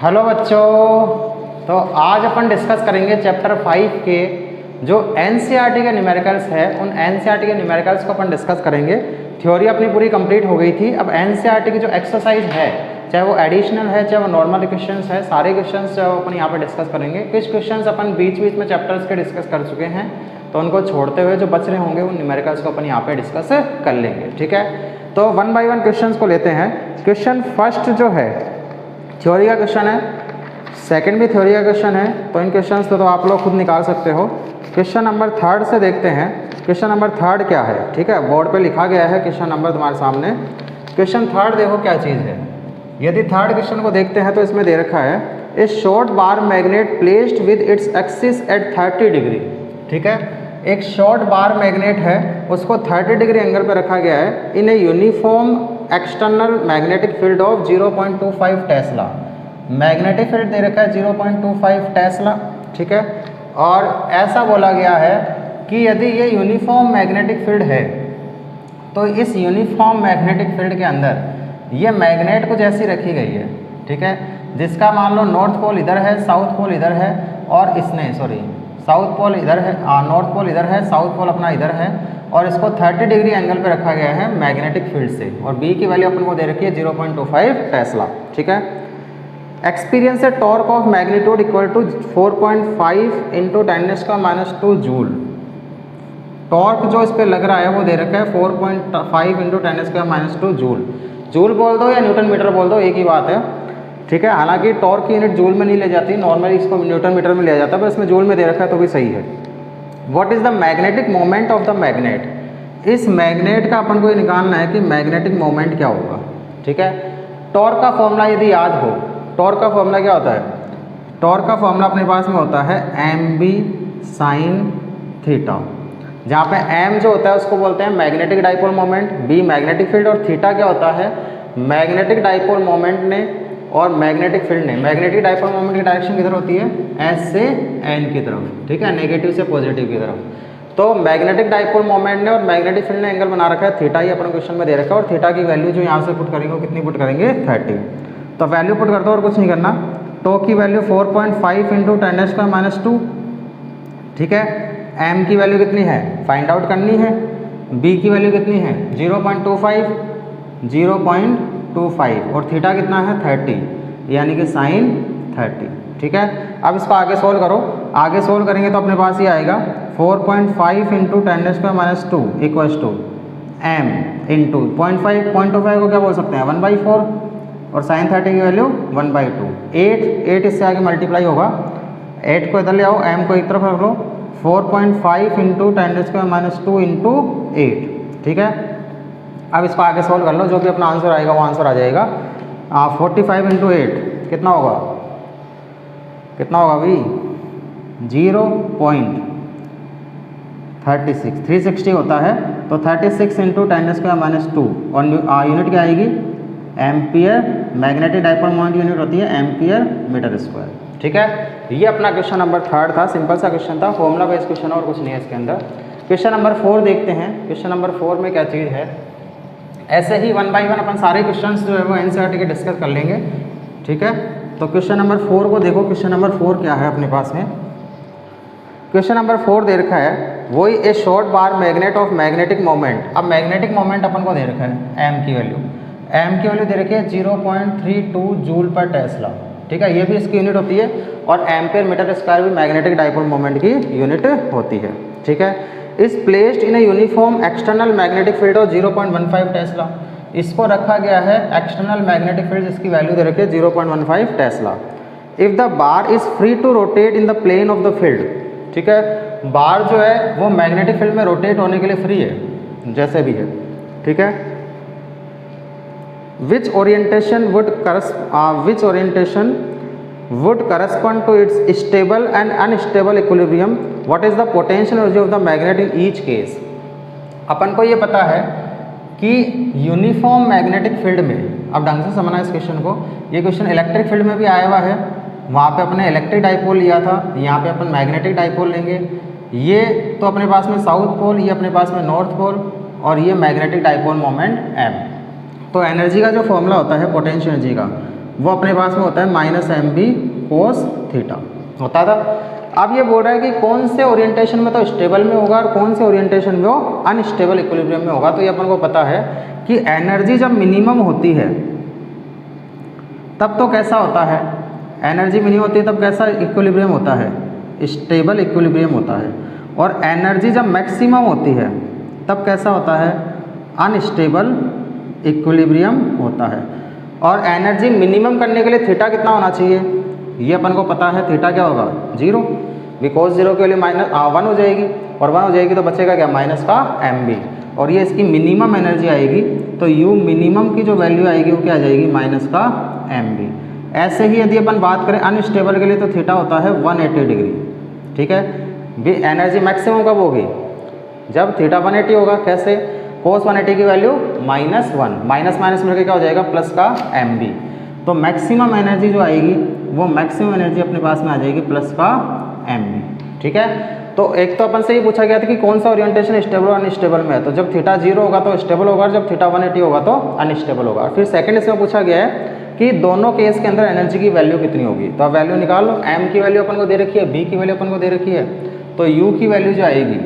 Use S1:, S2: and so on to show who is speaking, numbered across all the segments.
S1: Hello बच्चों, तो आज अपन डिस्कस करेंगे चैप्टर 5 के जो एनसीईआरटी के न्यूमेरिकल्स है, उन एनसीईआरटी के न्यूमेरिकल्स को अपन डिस्कस करेंगे। थ्योरी अपनी पूरी कंप्लीट हो गई थी। अब एनसीईआरटी की जो एक्सरसाइज है, चाहे वो एडिशनल है चाहे वो नॉर्मल क्वेश्चंस है, सारे क्वेश्चंस जो अपन यहाँ पे डिस्कस करेंगे। कुछ क्वेश्चंस अपन बीच बीच में चैप्टर्स के डिस्कस कर चुके हैं, तो उनको छोड़ते हुए जो बच रहे होंगे उन न्यूमेरिकल्स को अपन यहाँ पे डिस्कस कर लेंगे। ठीक है, तो वन बाई वन क्वेश्चंस को लेते हैं। क्वेश्चन फर्स्ट जो है थ्योरी का क्वेश्चन है, सेकंड भी थ्योरी का क्वेश्चन है, तो इन क्वेश्चंस तो आप लोग खुद निकाल सकते हो। क्वेश्चन नंबर थर्ड से देखते हैं। क्वेश्चन नंबर थर्ड क्या है, ठीक है, बोर्ड पे लिखा गया है क्वेश्चन नंबर तुम्हारे सामने। क्वेश्चन थर्ड देखो क्या चीज़ है। यदि थर्ड क्वेश्चन को देखते हैं तो इसमें दे रखा है a short bar magnet placed with its axis at 30 degree. ठीक है, एक शॉर्ट बार मैग्नेट है, उसको 30 डिग्री एंगल पर रखा गया है in a uniform external magnetic field of 0.25 tesla. Magnetic field दे रखा है 0.25 टेस्ला। ठीक है, और ऐसा बोला गया है कि यदि ये यूनिफॉर्म मैग्नेटिक फील्ड है तो इस यूनिफॉर्म मैग्नेटिक फील्ड के अंदर ये मैग्नेट कुछ ऐसी रखी गई है। ठीक है, जिसका मान लो नॉर्थ पोल इधर है, साउथ पोल इधर है, और इसने साउथ पोल इधर है, नॉर्थ पोल इधर है, साउथ पोल अपना इधर है, और इसको 30 डिग्री एंगल पे रखा गया है मैग्नेटिक फील्ड से, और बी की वैल्यू अपन को दे रखी है 0.25 टेस्ला। ठीक है, experience a torque of magnitude equal to 4.5 into 10⁻² joule. Torque जो इस पे लग रहा है वो दे रखा है 4.5 इंटू 10⁻² जूल। जूल बोल दो या न्यूटन मीटर बोल दो, एक ही बात है। ठीक है, हालांकि टॉर्क की यूनिट जूल में नहीं ले जाती, नॉर्मली इसको न्यूटन मीटर में लिया जाता है, पर इसमें जूल में दे रखा है तो भी सही है। What is the magnetic moment of the magnet. इस मैग्नेट का अपन को ये निकालना है कि मैग्नेटिक मोमेंट क्या होगा। ठीक है, टॉर्क का फॉर्मूला यदि याद हो, टॉर्क का फॉर्मूला क्या होता है? टॉर्क का फॉर्मूला अपने पास में होता है mb sin थीटा, जहाँ पे m जो होता है उसको बोलते हैं magnetic dipole moment, b magnetic field, और थीटा क्या होता है? मैग्नेटिक डाइपोल मोमेंट ने और मैग्नेटिक फील्ड ने। मैग्नेटिक डाइपोल मोमेंट की डायरेक्शन किधर होती है? S से N की तरफ। ठीक है, नेगेटिव से पॉजिटिव की तरफ। तो मैग्नेटिक डाइपोल मोमेंट ने और मैग्नेटिक फील्ड ने एंगल बना रखा है थीटा, ही अपन क्वेश्चन में दे रखा है, और थीटा की वैल्यू जो यहाँ से पुट करेंगे वो कितनी पुट करेंगे? 30। तो वैल्यू पुट कर दो और कुछ नहीं करना। टो की वैल्यू 4.5 इंटू 10⁻²। ठीक है, m की वैल्यू कितनी है फाइंड आउट करनी है, b की वैल्यू कितनी है 0.25, और थीटा कितना है 30, यानी कि साइन 30। ठीक है, अब इसको आगे सोल्व करो। आगे सोल्व करेंगे तो अपने पास ये आएगा 4.5 into 10⁻² equals to m into 0.25 को क्या बोल सकते हैं 1/4, और साइन 30 की वैल्यू 1/2। 8 इससे आगे मल्टीप्लाई होगा, 8 को इधर ले आओ, m को एक तरफ रख लो, 4.5 इंटू 10⁻² इंटू 8। ठीक है, अब इसको आगे सोल्व कर लो, जो भी अपना आंसर आएगा वो आंसर आ जाएगा। 45 इंटू 8 कितना होगा भाई? 0.36, 360 होता है, तो 36 इंटू 10⁻², और यूनिट क्या आएगी? Ampere. Magnetic dipole moment unit होती है एम्पियर मीटर स्क्वायर। ठीक है, ये अपना क्वेश्चन नंबर थर्ड था, सिंपल सा क्वेश्चन था, फॉर्मूला बेस्ड क्वेश्चन और कुछ नहीं है इसके अंदर। क्वेश्चन नंबर 4 देखते हैं। क्वेश्चन नंबर 4 में क्या चीज़ है, ऐसे ही वन बाई वन अपन सारे क्वेश्चंस जो है वो एनसीईआरटी के डिस्कस कर लेंगे। ठीक है, तो क्वेश्चन नंबर 4 को देखो। क्वेश्चन नंबर 4 क्या है अपने पास में? क्वेश्चन नंबर 4 दे रखा है वही ए short bar magnet of magnetic moment. अब मैग्नेटिक मोमेंट अपन को दे रखा है, m की वैल्यू दे रखी है 0.32 जूल पर टेस्ला। ठीक है, ये भी इसकी यूनिट होती है, और एम्पियर मीटर स्क्वायर भी मैग्नेटिक डाइपोल मोमेंट की यूनिट होती है। ठीक है, is placed in a uniform external magnetic field of 0.15 tesla. इसको रखा गया है एक्सटर्नल मैग्नेटिक फील्ड, जिसकी वैल्यू दे रखी है 0.15 tesla. If the bar is free to rotate in the plane of the field. ठीक है, बार जो है वो मैग्नेटिक फील्ड में रोटेट होने के लिए फ्री है, जैसे भी है। ठीक है, which orientation would correspond to its stable and unstable equilibrium? What is the potential energy of the magnet in each case? अपन को ये पता है कि यूनिफॉर्म मैग्नेटिक फील्ड में, अब ढंग से समझना इस क्वेश्चन को, ये क्वेश्चन इलेक्ट्रिक फील्ड में भी आया हुआ है, वहाँ पे अपने इलेक्ट्रिक डाइपोल लिया था, यहाँ पे अपन मैग्नेटिक डाइपोल लेंगे। ये तो अपने पास में साउथ पोल, ये अपने पास में नॉर्थ पोल, और ये मैग्नेटिक डाइपोल मोमेंट m। तो एनर्जी का जो फॉर्मूला होता है पोटेंशियल एनर्जी का, वो अपने पास में होता है minus M B cos theta होता था। अब ये बोल रहा है कि कौन से ओरिएंटेशन में तो स्टेबल में होगा और कौन से ओरिएंटेशन में वो अनस्टेबल इक्विलिब्रियम में होगा। तो ये अपन को पता है कि एनर्जी जब मिनिमम होती है तब तो कैसा होता है, एनर्जी मिनिमम होती है तब कैसा इक्विलिब्रियम होता है, स्टेबल इक्विलिब्रियम होता है। और एनर्जी जब मैक्सिमम होती है तब कैसा होता है, अनस्टेबल इक्विलिब्रियम होता है। और एनर्जी मिनिमम करने के लिए थीटा कितना होना चाहिए, ये अपन को पता है, थीटा क्या होगा 0, बिकॉज 0 के लिए -1 हो जाएगी और 1 हो जाएगी तो बचेगा क्या माइनस का एम बी। और ये इसकी मिनिमम एनर्जी आएगी तो यू मिनिमम की जो वैल्यू आएगी वो क्या आ जाएगी माइनस का एम बी। ऐसे ही यदि अपन बात करें अनस्टेबल के लिए तो थीटा होता है 180 डिग्री। ठीक है, भी एनर्जी मैक्सिमम कब होगी, जब थीटा 180 होगा। कैसे, कोस 180 की वैल्यू -1, माइनस माइनस मिलकर क्या हो जाएगा प्लस का एम बी। तो मैक्सिमम एनर्जी जो आएगी वो मैक्सिमम एनर्जी अपने पास में आ जाएगी प्लस का एम बी। ठीक है, तो एक तो अपन से ये पूछा गया था कि कौन सा ओरिएंटेशन स्टेबल और अनस्टेबल में है। तो जब थीटा 0 होगा तो स्टेबल होगा और जब थीटा 180 होगा तो अनस्टेबल होगा। फिर सेकंड इसमें पूछा गया है कि दोनों केस के अंदर एनर्जी की वैल्यू कितनी होगी। तो अब वैल्यू निकाल लो, एम की वैल्यू अपन को दे रखी है, बी की वैल्यू अपन को दे रखी है। तो यू की वैल्यू जो आएगी,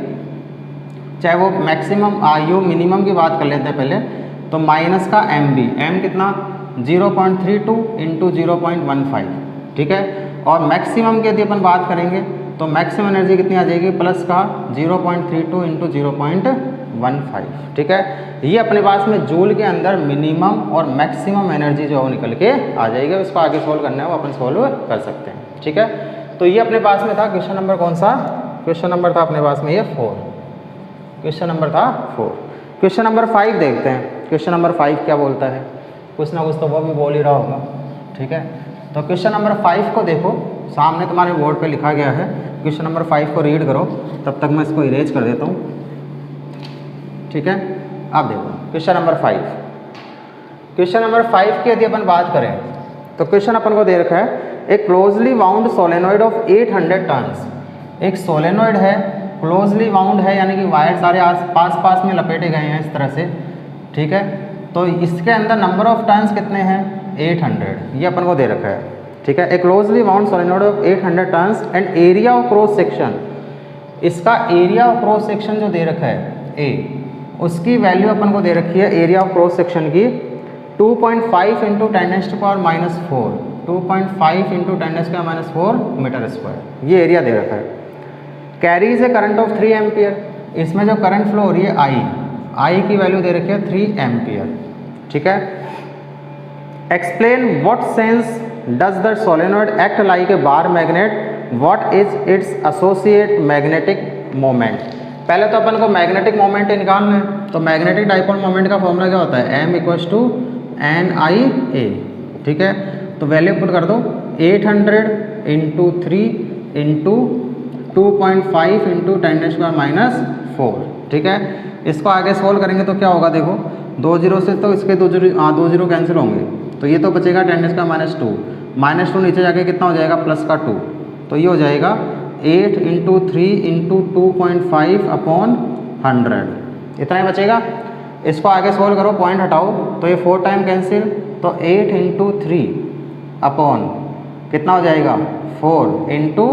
S1: चाहे वो मैक्सिमम यू मिनिमम की बात कर लेते हैं पहले, तो माइनस का एम बी, एम कितना 0.32 इंटू 0.15। ठीक है, और मैक्सिमम की यदि अपन बात करेंगे तो मैक्सिमम एनर्जी कितनी आ जाएगी प्लस का 0.32 इंटू 0.15। ठीक है, ये अपने पास में जूल के अंदर मिनिमम और मैक्सिमम एनर्जी जो है वो निकल के आ जाएगी। उसको आगे सोल्व करना है वो अपन सोल्व कर सकते हैं। ठीक है, तो ये अपने पास में था क्वेश्चन नंबर कौन सा, क्वेश्चन नंबर था अपने पास में ये 4, क्वेश्चन नंबर था 4। क्वेश्चन नंबर 5 देखते हैं, क्वेश्चन नंबर 5 क्या बोलता है, कुछ ना कुछ तो वो भी बोल ही रहा होगा। ठीक है, तो क्वेश्चन नंबर 5 को देखो, सामने तुम्हारे बोर्ड पे लिखा गया है। क्वेश्चन नंबर 5 को रीड करो, तब तक मैं इसको इरेज कर देता हूँ। ठीक है, अब देखो क्वेश्चन नंबर 5। क्वेश्चन नंबर 5 की यदि अपन बात करें तो क्वेश्चन अपन को दे रखा है एक closely wound solenoid of 800 turns. एक सोलेनॉइड है, क्लोजली वाउंड है, यानी कि वायर सारे पास में लपेटे गए हैं इस तरह से। ठीक है, तो इसके अंदर नंबर ऑफ टर्न्स कितने हैं 800, ये अपन को दे रखा है। ठीक है, a closely wound solenoid of 800 turns and area of cross section, इसका एरिया ऑफ क्रॉस सेक्शन जो दे रखा है ए, उसकी वैल्यू अपन को दे रखी है एरिया ऑफ क्रॉस सेक्शन की 2.5 इंटू 10⁻⁴, 2.5 इंटू 10⁻⁴ मीटर स्क्वायर, ये एरिया दे रखा है। Carries a current of 3 ampere, इसमें जो करंट फ्लो हो रही है आई की वैल्यू दे रखी है 3 एम्पियर। ठीक है, explain what sense does the solenoid act like a bar magnet, what is it's associate magnetic moment. पहले तो अपन को मैग्नेटिक मोमेंट निकालना है, तो मैग्नेटिक डाइपोल मोमेंट का फॉर्मूला क्या होता है, m = NIA। ठीक है, तो वैल्यू पुट कर दो 800 इंटू 3 इंटू 2.5 इंटू 10⁻⁴। ठीक है, इसको आगे सोल्व करेंगे तो क्या होगा, देखो 2 0 से तो इसके 2 0 कैंसिल होंगे, तो ये तो बचेगा 10⁻², -2 नीचे जाके कितना हो जाएगा प्लस का 2, तो ये हो जाएगा 8 इंटू 3 इंटू 2.5 अपॉन 100, इतना ही बचेगा। इसको आगे सोल्व करो, पॉइंट हटाओ तो ये 4 टाइम कैंसिल, तो 8 इंटू 3 अपॉन कितना हो जाएगा 4 इंटू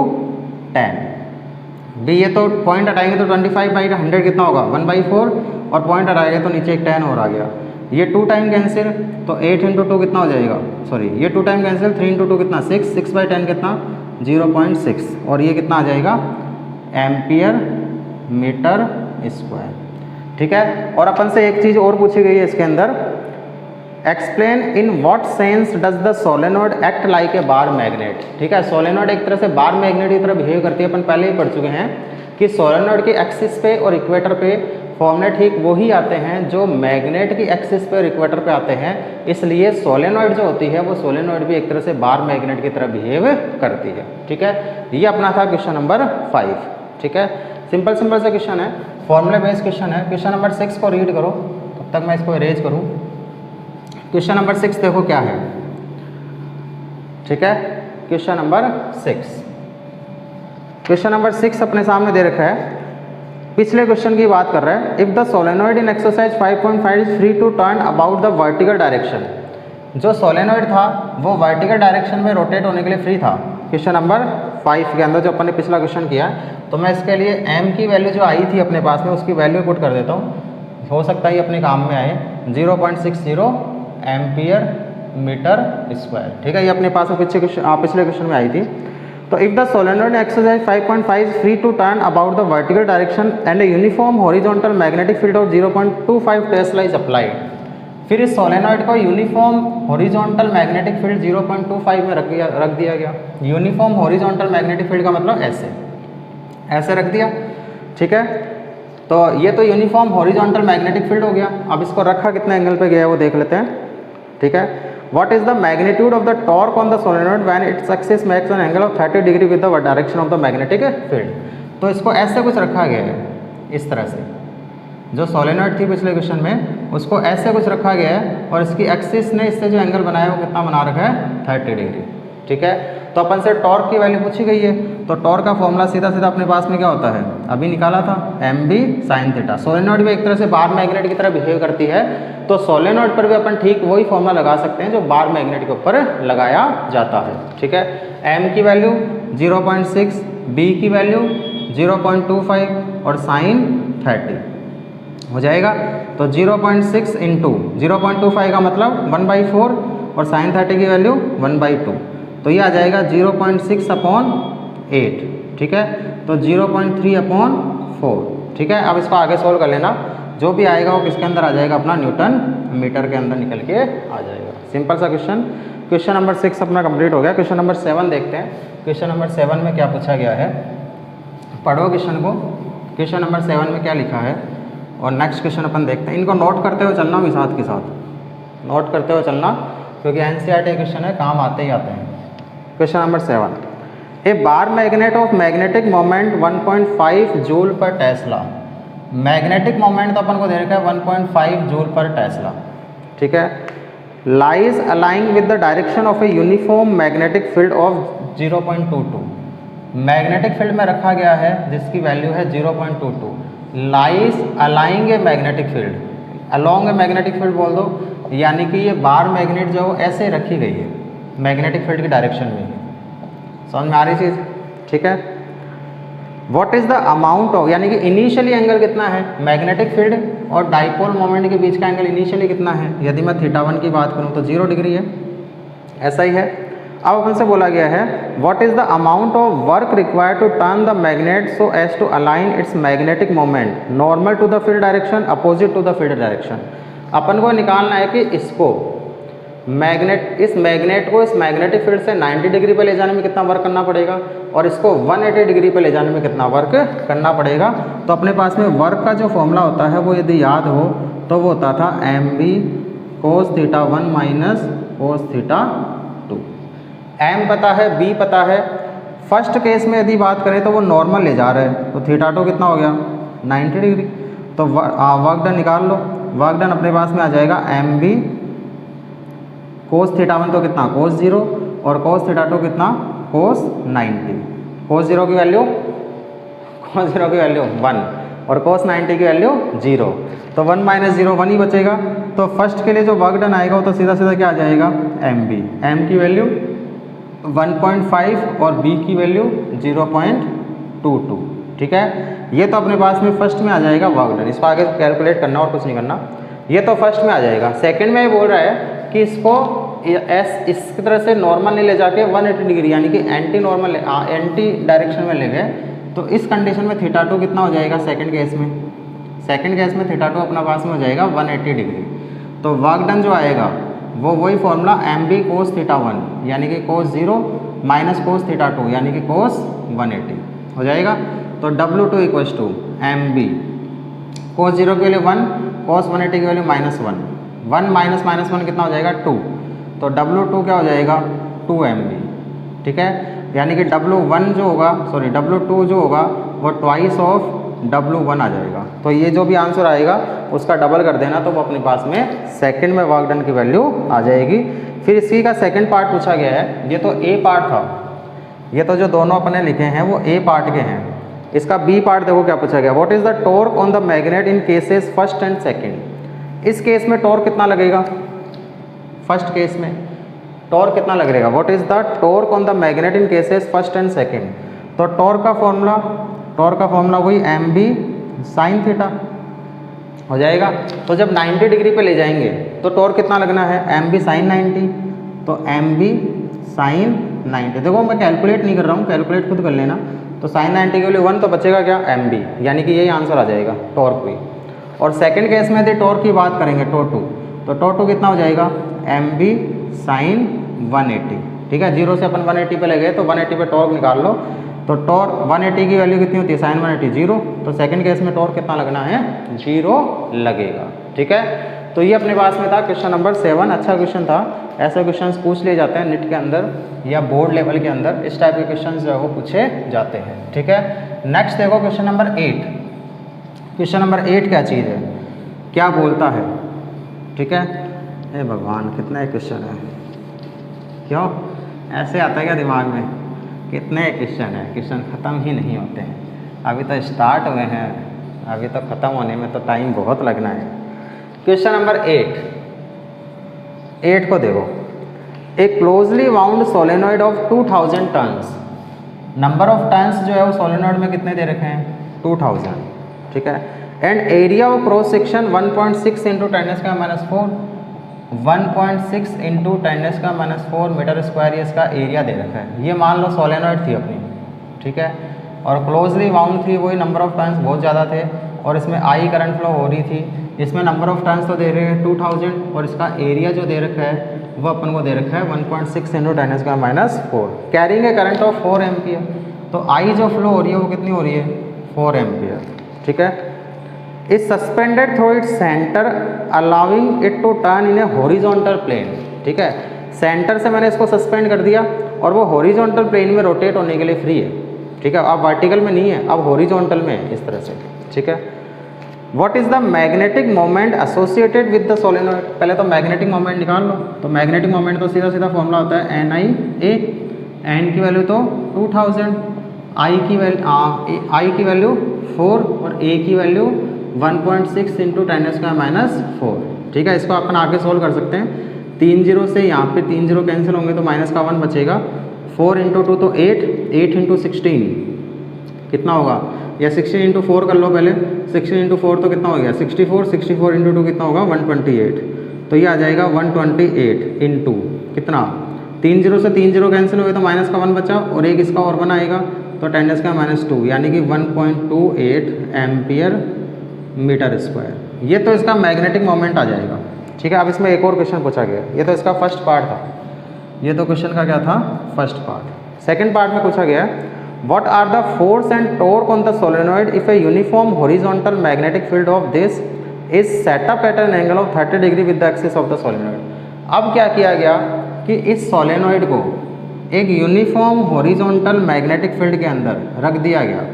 S1: 10 भी, ये तो पॉइंट हटाएंगे तो 25/100 कितना होगा 1/4, और पॉइंट हटाएंगे तो नीचे एक 10 और आ गया। ये 2 टाइम कैंसिल, तो 8 इंटू 2 कितना हो जाएगा, सॉरी ये 2 टाइम कैंसिल, 3 इंटू 2 कितना 6, 6/10 कितना 0.6, और ये कितना आ जाएगा एम्पियर मीटर स्क्वायर। ठीक है, और अपन से एक चीज़ और पूछी गई है इसके अंदर, explain in what sense does the solenoid act like a bar magnet. ठीक है, सोलेनॉइड एक तरह से बार मैग्नेट की तरह बिहेव करती है। अपन पहले ही पढ़ चुके हैं कि सोलेनॉइड के एक्सिस पे और इक्वेटर पे फॉर्मूले ठीक वही आते हैं जो मैग्नेट की एक्सिस पे और इक्वेटर पे आते हैं। इसलिए सोलेनॉइड जो होती है वो सोलेनॉइड भी एक तरह से बार मैग्नेट की तरह बिहेव करती है। ठीक है, ये अपना था क्वेश्चन नंबर 5। ठीक है, सिंपल सा क्वेश्चन है, फॉर्मूले बेस्ड क्वेश्चन है। क्वेश्चन नंबर 6 को रीड करो, तब तक मैं इसको इरेज करूँ। क्वेश्चन नंबर 6 देखो क्या है। ठीक है, क्वेश्चन नंबर 6, क्वेश्चन नंबर 6 अपने सामने दे रखा है, पिछले क्वेश्चन की बात कर रहा है। If the solenoid in exercise 5.5 is free to turn about the vertical direction, जो सोलेनॉइड था वो वर्टिकल डायरेक्शन में रोटेट होने के लिए फ्री था। क्वेश्चन नंबर 5 के अंदर जो अपन ने पिछला क्वेश्चन किया, तो मैं इसके लिए m की वैल्यू जो आई थी अपने पास में उसकी वैल्यू पुट कर देता हूँ, हो सकता है ये अपने काम में आए। 0.60 एम्पियर मीटर स्क्वायर, ठीक है, ये अपने पास में पिछले क्वेश्चन में आई थी। तो if the solenoid exercise 5.5 free to turn about the vertical direction and a uniform horizontal magnetic field of 0.25 tesla is applied. फिर इस सोलेनॉइड को यूनिफॉर्म हॉरिजॉन्टल मैग्नेटिक फील्ड 0.25 में रख दिया गया। यूनिफॉर्म हॉरिजॉन्टल मैग्नेटिक फील्ड का मतलब ऐसे रख दिया, ठीक है। तो ये तो यूनिफॉर्म हॉरिजॉन्टल मैग्नेटिक फील्ड हो गया। अब इसको रखा कितने एंगल पे गया है वो देख लेते हैं, ठीक है। What is the magnitude of the torque on the solenoid when its axis makes an angle of 30 degree with the direction of the magnetic field. तो इसको ऐसे कुछ रखा गया है, इस तरह से। जो सोलेनॉइड थी पिछले क्वेश्चन में उसको ऐसे कुछ रखा गया है और इसकी एक्सिस ने इससे जो एंगल बनाया वो कितना बना रखा है, 30 डिग्री, ठीक है। तो अपन से टॉर्क की वैल्यू पूछी गई है, तो टॉर्क का फॉर्मूला सीधा सीधा अपने पास में क्या होता है, अभी निकाला था, mb sin थीटा। सोलेनॉइड भी एक तरह से बार मैग्नेट की तरह बिहेव करती है, तो सोलेनॉइड पर भी अपन ठीक वही फॉर्मूला लगा सकते हैं जो बार मैग्नेट के ऊपर लगाया जाता है, ठीक है। m की वैल्यू 0.6, b की वैल्यू 0.25 और sin 30 हो जाएगा। तो 0.6 इंटू 0.25 का मतलब 1/4 और sin 30 की वैल्यू 1/2, तो ये आ जाएगा 0.6 अपॉन 8, ठीक है। तो 0.3/4, ठीक है। अब इसको आगे सोल्व कर लेना, जो भी आएगा वो किसके अंदर आ जाएगा, अपना न्यूटन मीटर के अंदर निकल के आ जाएगा। सिंपल सा क्वेश्चन। क्वेश्चन नंबर 6 अपना कंप्लीट हो गया। क्वेश्चन नंबर 7 देखते हैं। क्वेश्चन नंबर 7 में क्या पूछा गया है, पढ़ो क्वेश्चन को। क्वेश्चन नंबर 7 में क्या लिखा है और नेक्स्ट क्वेश्चन अपन देखते हैं। इनको नोट करते हुए चलना भी साथ के साथ, नोट करते हुए चलना, क्योंकि एनसीईआरटी क्वेश्चन है, काम आते ही आते हैं। Question number 7, A bar magnet of magnetic moment 1.5 joule पर टेस्ला। मैग्नेटिक मोमेंट तो अपन को दे रखा है 1.5 जूल पर टेस्ला, ठीक है। Lies aligning with the direction of a uniform magnetic field of 0.22। Magnetic field में रखा गया है जिसकी वैल्यू है 0.22। Lies aligning a magnetic field, along a magnetic field बोल दो, यानी कि ये बार मैग्नेट जो ऐसे रखी गई है मैग्नेटिक फील्ड की डायरेक्शन में। समझ में आ रही चीज़, ठीक है। What is the amount of, यानी कि इनिशियली एंगल कितना है मैग्नेटिक फील्ड और डाइपोल मोमेंट के बीच का एंगल इनिशियली कितना है, यदि मैं θ1 की बात करूं तो 0 डिग्री है, ऐसा ही है। अब अपन से बोला गया है what is the amount of work required to turn the magnet so as to align its magnetic moment normal to the field direction, opposite to the field direction. अपन को निकालना है कि इसको इस मैग्नेट को इस मैग्नेटिक फील्ड से 90 डिग्री पे ले जाने में कितना वर्क करना पड़ेगा और इसको 180 डिग्री पे ले जाने में कितना वर्क करना पड़ेगा। तो अपने पास में वर्क का जो फॉर्मूला होता है वो यदि याद हो तो वो होता था mb cos θ1 minus cos θ2। m पता है, b पता है। फर्स्ट केस में यदि बात करें तो वो नॉर्मल ले जा रहे हैं, तो θ2 कितना हो गया 90 डिग्री। तो वर्क डन निकाल लो। वर्क डन अपने पास में आ जाएगा mb cos θ1 तो कितना cos 0 और cos θ2 कितना cos 90। cos 0 की वैल्यू 1 और cos 90 की वैल्यू 0, तो 1 माइनस 0 1 ही बचेगा। तो फर्स्ट के लिए जो वर्क डन आएगा वो तो सीधा सीधा क्या आ जाएगा mb, m की वैल्यू 1.5 और b की वैल्यू 0.22, ठीक है। ये तो अपने पास में फर्स्ट में आ जाएगा वर्क डन, इसको आगे कैलकुलेट करना और कुछ नहीं करना, ये तो फर्स्ट में आ जाएगा। सेकंड में ये बोल रहा है कि इसको इस तरह से नॉर्मल नहीं ले जाके 180 डिग्री यानी कि एंटी नॉर्मल एंटी डायरेक्शन में ले गए, तो इस कंडीशन में θ2 कितना हो जाएगा सेकंड केस में। सेकंड केस में θ2 अपना पास में हो जाएगा 180 डिग्री। तो वर्क डन जो आएगा वो वही फॉर्मूला mb cos θ1 यानी कि cos 0 माइनस cos θ2 यानी कि cos 180 हो जाएगा। तो W2 equals to mb cos 0 की वैल्यू 1, cos 180 की वैल्यू -1, 1 माइनस -1 कितना हो जाएगा 2, तो W2 क्या हो जाएगा 2mb, ठीक है। यानी कि W1 जो होगा W2 जो होगा वो ट्वाइस ऑफ W1 आ जाएगा। तो ये जो भी आंसर आएगा उसका डबल कर देना, तो वो अपने पास में सेकंड में वर्क डन की वैल्यू आ जाएगी। फिर इसी का सेकंड पार्ट पूछा गया है, ये तो ए पार्ट था, ये तो जो दोनों अपने लिखे हैं वो ए पार्ट के हैं। इसका बी पार्ट देखो क्या पूछा गया, what is the torque on the magnet in cases first and second. इस केस में टॉर्क कितना लगेगा, फर्स्ट केस में टॉर्क कितना लग रहेगा, what is the torque on the magnet in cases first and second. तो टॉर्क का फॉर्मूला वही एम बी साइन थीटा हो जाएगा। तो जब 90 डिग्री पे ले जाएंगे तो टॉर्क कितना लगना है, एम बी साइन 90, तो एम बी साइन 90। देखो मैं कैलकुलेट नहीं कर रहा हूँ, कैलकुलेट खुद कर लेना। तो साइन 90 के लिए 1 तो बचेगा क्या, एम बी, यानी कि यही आंसर आ जाएगा टॉर्क भी। और सेकंड केस में यदि टॉर्क की बात करेंगे टो टू, तो टो टू कितना हो जाएगा, एम बी साइन 180। ठीक है, 0 से अपन 180 पे ले गए तो 180 पे टॉर्क निकाल लो। तो टॉर्क 180 की वैल्यू कितनी होती है, साइन 180 0। तो सेकंड केस में टॉर्क कितना लगना है, 0 लगेगा। ठीक है, तो ये अपने पास में था क्वेश्चन नंबर 7। अच्छा क्वेश्चन था, ऐसे क्वेश्चंस पूछ लिए जाते हैं नीट के अंदर या बोर्ड लेवल के अंदर, इस टाइप के क्वेश्चंस जो है वो पूछे जाते हैं। ठीक है, नेक्स्ट देखो क्वेश्चन नंबर 8। क्वेश्चन नंबर 8 क्या चीज़ है, क्या बोलता है। ठीक है, हे भगवान कितने क्वेश्चन है, क्यों ऐसे आता है क्या दिमाग में, कितने क्वेश्चन है, क्वेश्चन ख़त्म ही नहीं होते हैं। अभी तो स्टार्ट हुए हैं, अभी तो ख़त्म होने में तो टाइम बहुत लगना है। क्वेश्चन नंबर 8 को देखो, a closely wound solenoid of 2000 turns. Number of turns जो है वो सोलेनॉइड में कितने दे रखे हैं, 2000। ठीक है, and area of cross section 1.6 into 10⁻⁴, 1.6 into 10⁻⁴ metre square, ये इसका एरिया दे रखा है। ये मान लो सोलेनॉइड थी अपनी, ठीक है, और क्लोजली वाउंड थी, वही नंबर ऑफ टर्न्स बहुत ज़्यादा थे और इसमें आई करंट फ्लो हो रही थी। इसमें नंबर ऑफ टर्न्स तो दे रहे हैं 2000 और इसका एरिया जो दे रखा है वो अपन को दे रखा है 1.6 into 10⁻⁴, carrying a current of 4 ampere. तो आई जो फ्लो हो रही है वो कितनी हो रही है, 4 एम्पियर। ठीक है, is suspended through its centre allowing it to turn in a horizontal plane. ठीक है, सेंटर से मैंने इसको सस्पेंड कर दिया और वो हॉरिजॉन्टल प्लेन में रोटेट होने के लिए फ्री है। ठीक है, अब वर्टिकल में नहीं है, अब हॉरिजॉन्टल में है इस तरह से। ठीक है, what is the magnetic moment associated with the solenoid. पहले तो मैग्नेटिक मोमेंट निकाल लो। तो मैग्नेटिक मोमेंट तो सीधा सीधा फॉर्मूला होता है एन आई ए, एन की वैल्यू तो 2000, आई की वैल्यू 4 और ए की वैल्यू 1.6 इंटू 10⁻⁴। ठीक है, इसको अपन आगे सोल्व कर सकते हैं। 3 0 से यहाँ पे 3 0 कैंसिल होंगे तो माइनस का 1 बचेगा। 4 इंटू 2 तो 8, 8 इंटू 16 कितना होगा, या 16 इंटू 4 कर लो पहले। 16 इंटू 4 तो कितना हो गया 64, 64 इंटू 2 कितना होगा 128। तो ये आ जाएगा 128 इंटू कितना, 3 0 से 3 0 कैंसिल हो गए तो माइनस का 1 बचा और एक इसका और 1 आएगा तो 10⁻⁻², यानी कि 1.28 एम्पियर मीटर स्क्वायर। ये तो इसका मैग्नेटिक मोमेंट आ जाएगा। ठीक है, अब इसमें एक और क्वेश्चन पूछा गया, ये तो इसका फर्स्ट पार्ट था, ये तो क्वेश्चन का क्या था, फर्स्ट पार्ट। सेकंड पार्ट में पूछा गया what are the force and torque on the solenoid if a uniform horizontal magnetic field of this is set up at an angle of 30 degree with the axis of the solenoid. अब क्या किया गया कि इस solenoid को एक uniform horizontal magnetic field के अंदर रख दिया गया।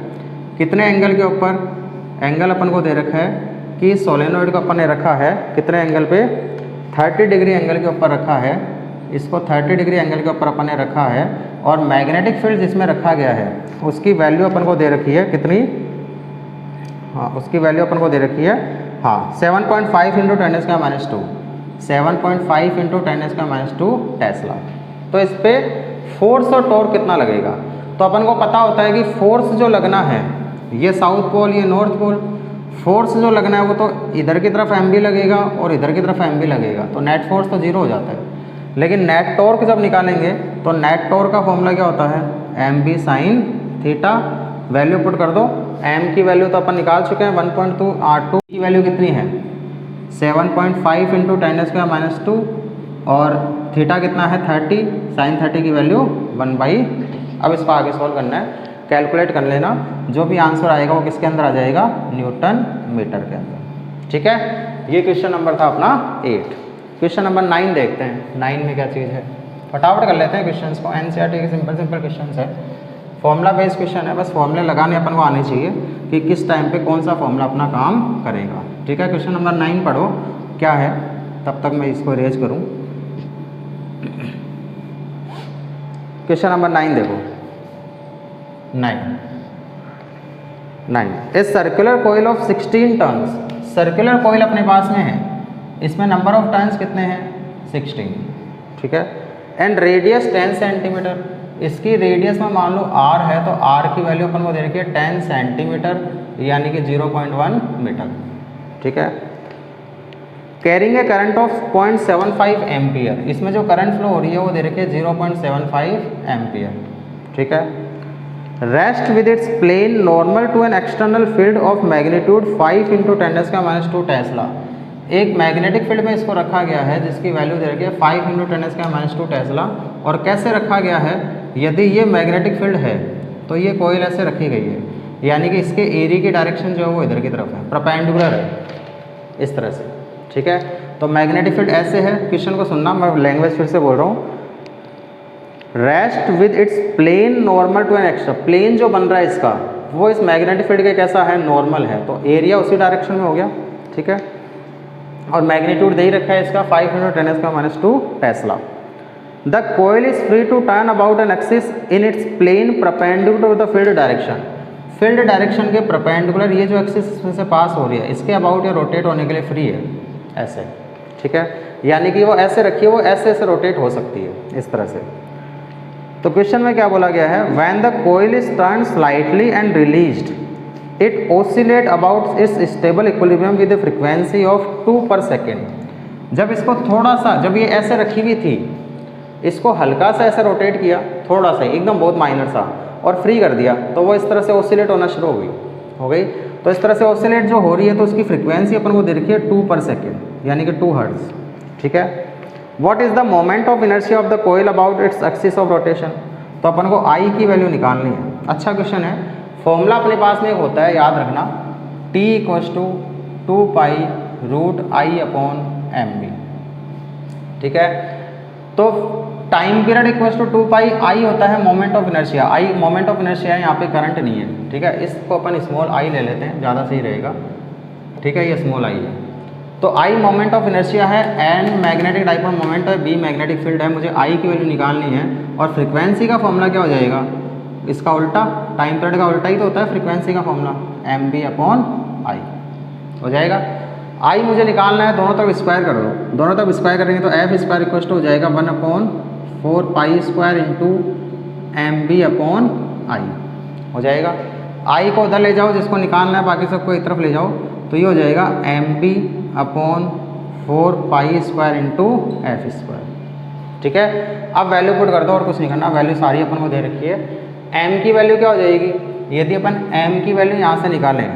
S1: कितने एंगल के ऊपर, एंगल अपन को दे रखा है कि सोलेनॉइड को अपन ने रखा है कितने एंगल पे, 30 डिग्री एंगल के ऊपर रखा है। इसको 30 डिग्री एंगल के ऊपर अपन ने रखा है और मैग्नेटिक फील्ड जिसमें रखा गया है उसकी वैल्यू अपन को दे रखी है कितनी, हाँ उसकी वैल्यू अपन को दे रखी है, हाँ 7.5 इंटू 10⁻², 7.5 इंटू 10⁻² टेस्ला। तो इस पर फोर्स और टॉर्क कितना लगेगा, तो अपन को पता होता है कि फोर्स जो लगना है ये साउथ पोल ये नॉर्थ पोल, फोर्स जो लगना है वो तो इधर की तरफ एम बी लगेगा और इधर की तरफ एम बी लगेगा, तो नेट फोर्स तो 0 हो जाता है। लेकिन नेट टॉर्क जब निकालेंगे तो नेट टॉर्क का फॉर्मूला क्या होता है, M B sine theta. Value put कर दो, एम की वैल्यू तो अपन निकाल चुके हैं 1.2, R2 की वैल्यू कितनी है 7.5 इंटू 10⁻² और थीटा कितना है 30, साइन 30 की वैल्यू 1/। अब इसको आगे सॉल्व करना है, कैलकुलेट कर लेना, जो भी आंसर आएगा वो किसके अंदर आ जाएगा, न्यूटन मीटर के अंदर। ठीक है, ये क्वेश्चन नंबर था अपना 8। क्वेश्चन नंबर 9 देखते हैं, 9 में क्या चीज़ है, फटाफट कर लेते हैं क्वेश्चंस को। एनसीईआरटी के सिंपल क्वेश्चंस है, फॉर्मूला बेस्ड क्वेश्चन है, बस फॉर्मूले लगाने अपन को आने चाहिए कि किस टाइम पे कौन सा फॉर्मूला अपना काम करेगा। ठीक है, क्वेश्चन नंबर 9 पढ़ो क्या है, तब तक मैं इसको इरेज करूँ। क्वेश्चन नंबर 9 देखो, 9 a circular coil of 16 turns. Circular coil अपने पास में है, इसमें नंबर ऑफ टर्न्स कितने हैं 16। ठीक है। एंड रेडियस 10 सेंटीमीटर, इसकी रेडियस में मान लो r है तो r की वैल्यू अपन को दे रखी है 10 सेंटीमीटर यानी कि 0.1 मीटर, ठीक है। Carrying a current of 0.75 ampere, इसमें जो करंट फ्लो हो रही है वो दे रखी है 0.75 एम्पियर, ठीक है। Rest with its plane normal to an external field of magnitude 5 × 10⁻² tesla, एक मैग्नेटिक फील्ड में इसको रखा गया है जिसकी वैल्यू दे रखी है 5 × 10⁻² टेस्ला। और कैसे रखा गया है, यदि ये मैग्नेटिक फील्ड है तो ये कॉइल ऐसे रखी गई है, यानी कि इसके एरिया की डायरेक्शन जो है वो इधर की तरफ है, परपेंडिकुलर है इस तरह से, ठीक है। तो मैग्नेटिक फील्ड ऐसे है, क्वेश्चन को सुनना, मैं लैंग्वेज फिर से बोल रहा हूँ। Rest with its plane normal to an extra, plane जो बन रहा है इसका वो इस मैग्नेटिक फील्ड के कैसा है, नॉर्मल है, तो एरिया उसी डायरेक्शन में हो गया, ठीक है। और मैग्नीट्यूड दे ही रखा है इसका 5 × 10⁻² tesla. The coil is free to turn about an axis in its plane perpendicular to the field direction, field direction के परपेंडिकुलर ये जो एक्सिस इसमें से पास हो रही है इसके अबाउट ये रोटेट होने के लिए फ्री है ऐसे, ठीक है। यानी कि वो ऐसे रखी है, वो ऐसे ऐसे रोटेट हो सकती है इस तरह से। तो क्वेश्चन में क्या बोला गया है, when the coil is turn slightly and released it oscillate about its stable equilibrium with the frequency of 2 per second. जब इसको थोड़ा सा, जब ये ऐसे रखी हुई थी, इसको हल्का सा ऐसे रोटेट किया, थोड़ा सा एकदम बहुत माइनर सा, और फ्री कर दिया तो वो इस तरह से ओसिलेट होना शुरू हो गई। तो इस तरह से ओसिलेट जो हो रही है तो उसकी फ्रीक्वेंसी अपन को दे रखी है 2 पर सेकेंड यानी कि 2 हर्ट्ज, ठीक है। What is the moment of inertia of the coil about its axis of rotation, तो अपन को आई की वैल्यू निकालनी है। अच्छा क्वेश्चन है, फॉर्मूला अपने पास में एक होता है, याद रखना, T = 2π√I/mv, ठीक है। तो टाइम पीरियड = 2π, होता है moment of inertia, I moment of inertia है, यहाँ पे करंट नहीं है, ठीक है। इसको अपन स्मॉल आई ले लेते हैं, ज़्यादा सही रहेगा, ठीक है। ये स्मॉल आई है, तो आई मोमेंट ऑफ इनर्शिया है, एन मैग्नेटिक डाइपोल मोमेंट है, बी मैग्नेटिक फील्ड है, मुझे आई की वैल्यू निकालनी है। और फ्रीक्वेंसी का फॉर्मूला क्या हो जाएगा, इसका उल्टा, टाइम पीरियड का उल्टा ही तो होता है फ्रीक्वेंसी का फॉर्मूला, mv/i हो जाएगा। आई मुझे निकालना है, दोनों तरफ स्क्वायर कर दो, दोनों तरफ स्क्वायर करेंगे तो f² हो जाएगा 1/4π² mv/i हो जाएगा। आई को उधर ले जाओ, जिसको निकालना है बाकी सबको एक तरफ ले जाओ, तो ये हो जाएगा mv/4π² f², ठीक है। अब वैल्यू पुट कर दो और कुछ नहीं करना, वैल्यू सारी अपन को दे रखी है। m की वैल्यू क्या हो जाएगी, यदि अपन m की वैल्यू यहाँ से निकालें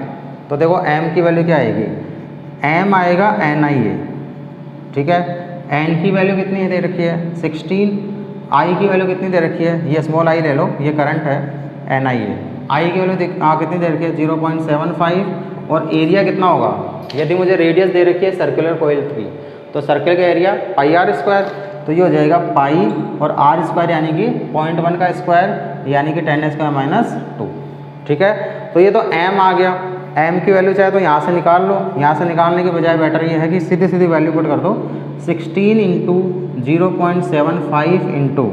S1: तो देखो m की वैल्यू क्या आएगी, m आएगा ni, ठीक है। n की वैल्यू कितनी दे रखी है 16, i की वैल्यू कितनी दे रखी है, ये स्मॉल i ले लो, ये करंट है, ni है, i की वैल्यू कितनी दे रखी है 0.75, और एरिया कितना होगा, यदि मुझे रेडियस दे रखी है सर्कुलर कोइल की, तो सर्कल का एरिया πr², तो ये हो जाएगा पाई और r² यानी कि 0.1 का स्क्वायर यानी कि 10⁻², ठीक है। तो ये तो m आ गया, m की वैल्यू चाहे तो यहाँ से निकाल लो, यहाँ से निकालने के बजाय बेटर ये है कि सीधी सीधी वैल्यू पुट कर दो, 16 × 0.75 ×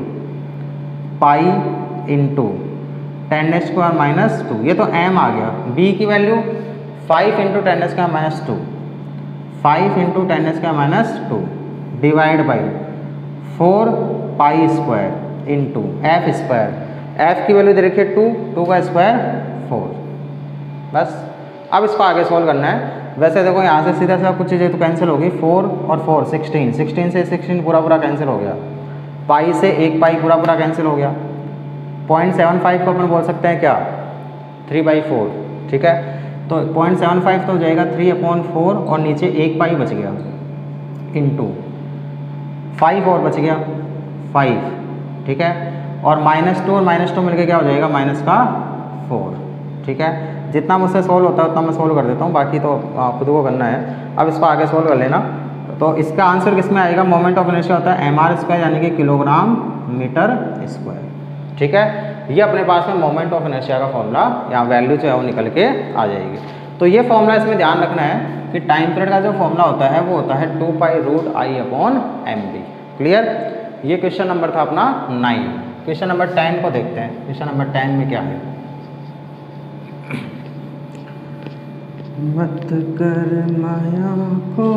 S1: पाई × 10⁻², ये तो m आ गया। b की value 5 × 10⁻², 5 × 10⁻² divide by 4π² × f², f की वैल्यू दे रखी है 2 का स्क्वायर 4, बस। अब इसको आगे सॉल्व करना है। वैसे देखो यहाँ से सीधा सीधा कुछ चीज़ें तो कैंसिल होगी, 4 और 4 16, 16 से 16 पूरा कैंसिल हो गया, पाई से 1 पाई पूरा कैंसिल हो गया, 0.75 को अपन बोल सकते हैं क्या 3/4, ठीक है। तो 0.75 तो हो जाएगा 3/4 और नीचे 1 पाई बच गया इंटू 5 और बच गया 5, ठीक है। और -2 और -2 मिलके क्या हो जाएगा -4, ठीक है। जितना मुझसे सोल्व होता है उतना मैं सोल्व कर देता हूँ, बाकी तो खुद को करना है। अब इसको आगे सोल्व कर लेना। तो इसका आंसर किस में आएगा, मोमेंट ऑफ इनर्शिया होता है mr² यानी कि kg/m², ठीक है। ये अपने पास में मोमेंट ऑफ इनर्शिया का फॉर्मूला या वैल्यू जो है वो निकल के आ जाएगी। तो ये फॉर्मूला इसमें ध्यान रखना है कि टाइम पीरियड का जो फॉर्मूला होता है वो होता है 2π√I/mv। क्लियर। ये क्वेश्चन नंबर था अपना 9। क्वेश्चन नंबर 10 को देखते हैं। क्वेश्चन नंबर 10 में क्या है, मत कर माया को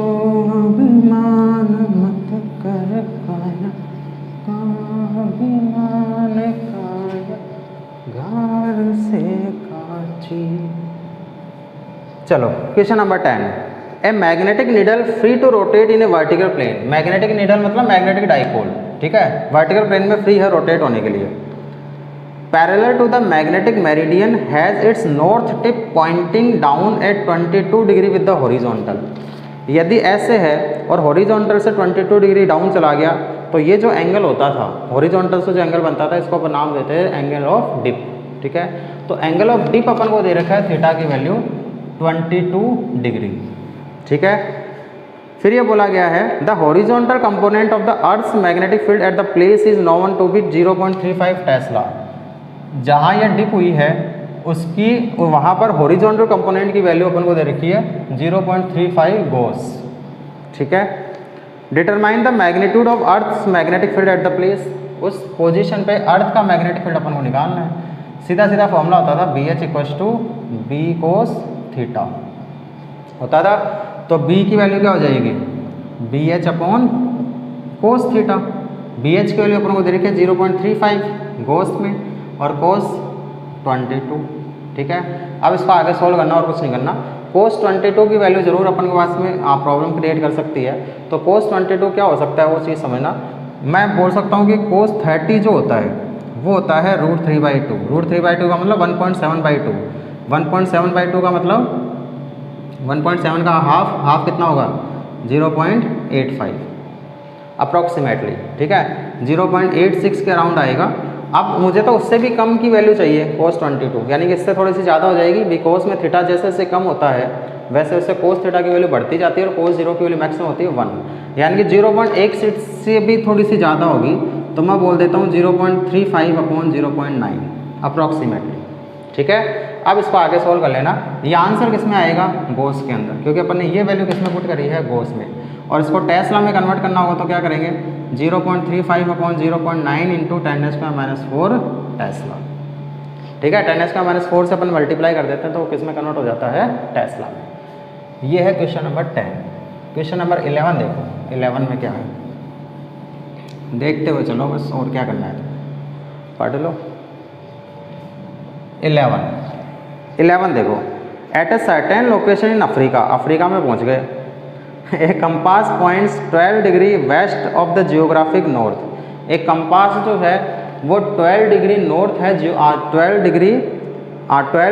S1: अभिमान, मत कर काया अभिमान काया घर से काची। चलो question number 10, a magnetic needle free to rotate in a vertical plane. Magnetic needle मतलब मैग्नेटिक डाइपोल, ठीक है, वर्टिकल प्लेन में फ्री है रोटेट होने के लिए। Parallel to the magnetic meridian has its north tip pointing down at 22 degree with the horizontal. यदि ऐसे है और हॉरिजॉन्टल से 22 डिग्री डाउन चला गया तो ये जो एंगल होता था, हॉरिजॉन्टल से जो एंगल बनता था, इसको अपन नाम देते हैं एंगल ऑफ डिप, ठीक है। तो एंगल ऑफ डिप अपन को दे रखा है थीटा की वैल्यू 22 डिग्री, ठीक है। फिर ये बोला गया है the horizontal component of the earth's magnetic field at the place is known to be 0.35 tesla. जहाँ ये डिप हुई है उसकी वहाँ पर हॉरिजॉन्टल कंपोनेंट की वैल्यू अपन को दे रखी है 0.35 गॉस, ठीक है। Determine the magnitude of earth's magnetic field at the place. उस पोजीशन पे अर्थ का मैग्नेटिक फील्ड अपन को निकालना है। सीधा सीधा फॉर्मूला होता था BH = B cos थीटा होता था। तो B की वैल्यू क्या हो जाएगी, BH upon cos theta. BH की वैल्यू अपन को दे रखी है 0.35 गॉस में और कोस 22, ठीक है। अब इसको आगे सोल्व करना और कुछ नहीं करना। कोस 22 की वैल्यू जरूर अपन के पास में प्रॉब्लम क्रिएट कर सकती है। तो कोस 22 क्या हो सकता है वो चीज़ समझना। मैं बोल सकता हूँ कि कोस 30 जो होता है वो होता है √3/2। √3/2 का मतलब 1.7/2। 1.7/2 का मतलब 1.7 का हाफ कितना होगा 0.85 अप्रॉक्सीमेटली, ठीक है। 0.86 के अराउंड आएगा। अब मुझे तो उससे भी कम की वैल्यू चाहिए कोस 22, यानी कि इससे थोड़ी सी ज़्यादा हो जाएगी। बिकॉज में थीटा जैसे जैसे कम होता है वैसे वैसे कोस थीटा की वैल्यू बढ़ती जाती है और कोस 0 की वैल्यू मैक्सिमम होती है 1, यानी कि 0.1 से भी थोड़ी सी ज़्यादा होगी। तो मैं बोल देता हूँ 0.35/0.9 अप्रॉक्सीमेटली, ठीक है। अब इसको आगे सोल्व कर लेना। ये आंसर किस में आएगा, गॉस के अंदर, क्योंकि अपन ने ये वैल्यू किस में पुट करी है, गॉस में। और इसको टेस्ला में कन्वर्ट करना होगा तो क्या करेंगे 0.35/0.9 इंटू 10⁻⁴ टेस्ला, ठीक है। 10⁻⁴ से अपन मल्टीप्लाई कर देते हैं तो वो किस में कन्वर्ट हो जाता है, टेस्ला में। ये है क्वेश्चन नंबर 10। क्वेश्चन नंबर 11 देखो, 11 में क्या है देखते हुए चलो, बस और क्या करना है पढ़ लो। 11 देखो, at a certain location in Africa, Africa में पहुंच गए। A compass points 12 degree west of the geographic north. एक कंपास जो है वो 12 डिग्री नॉर्थ है, 12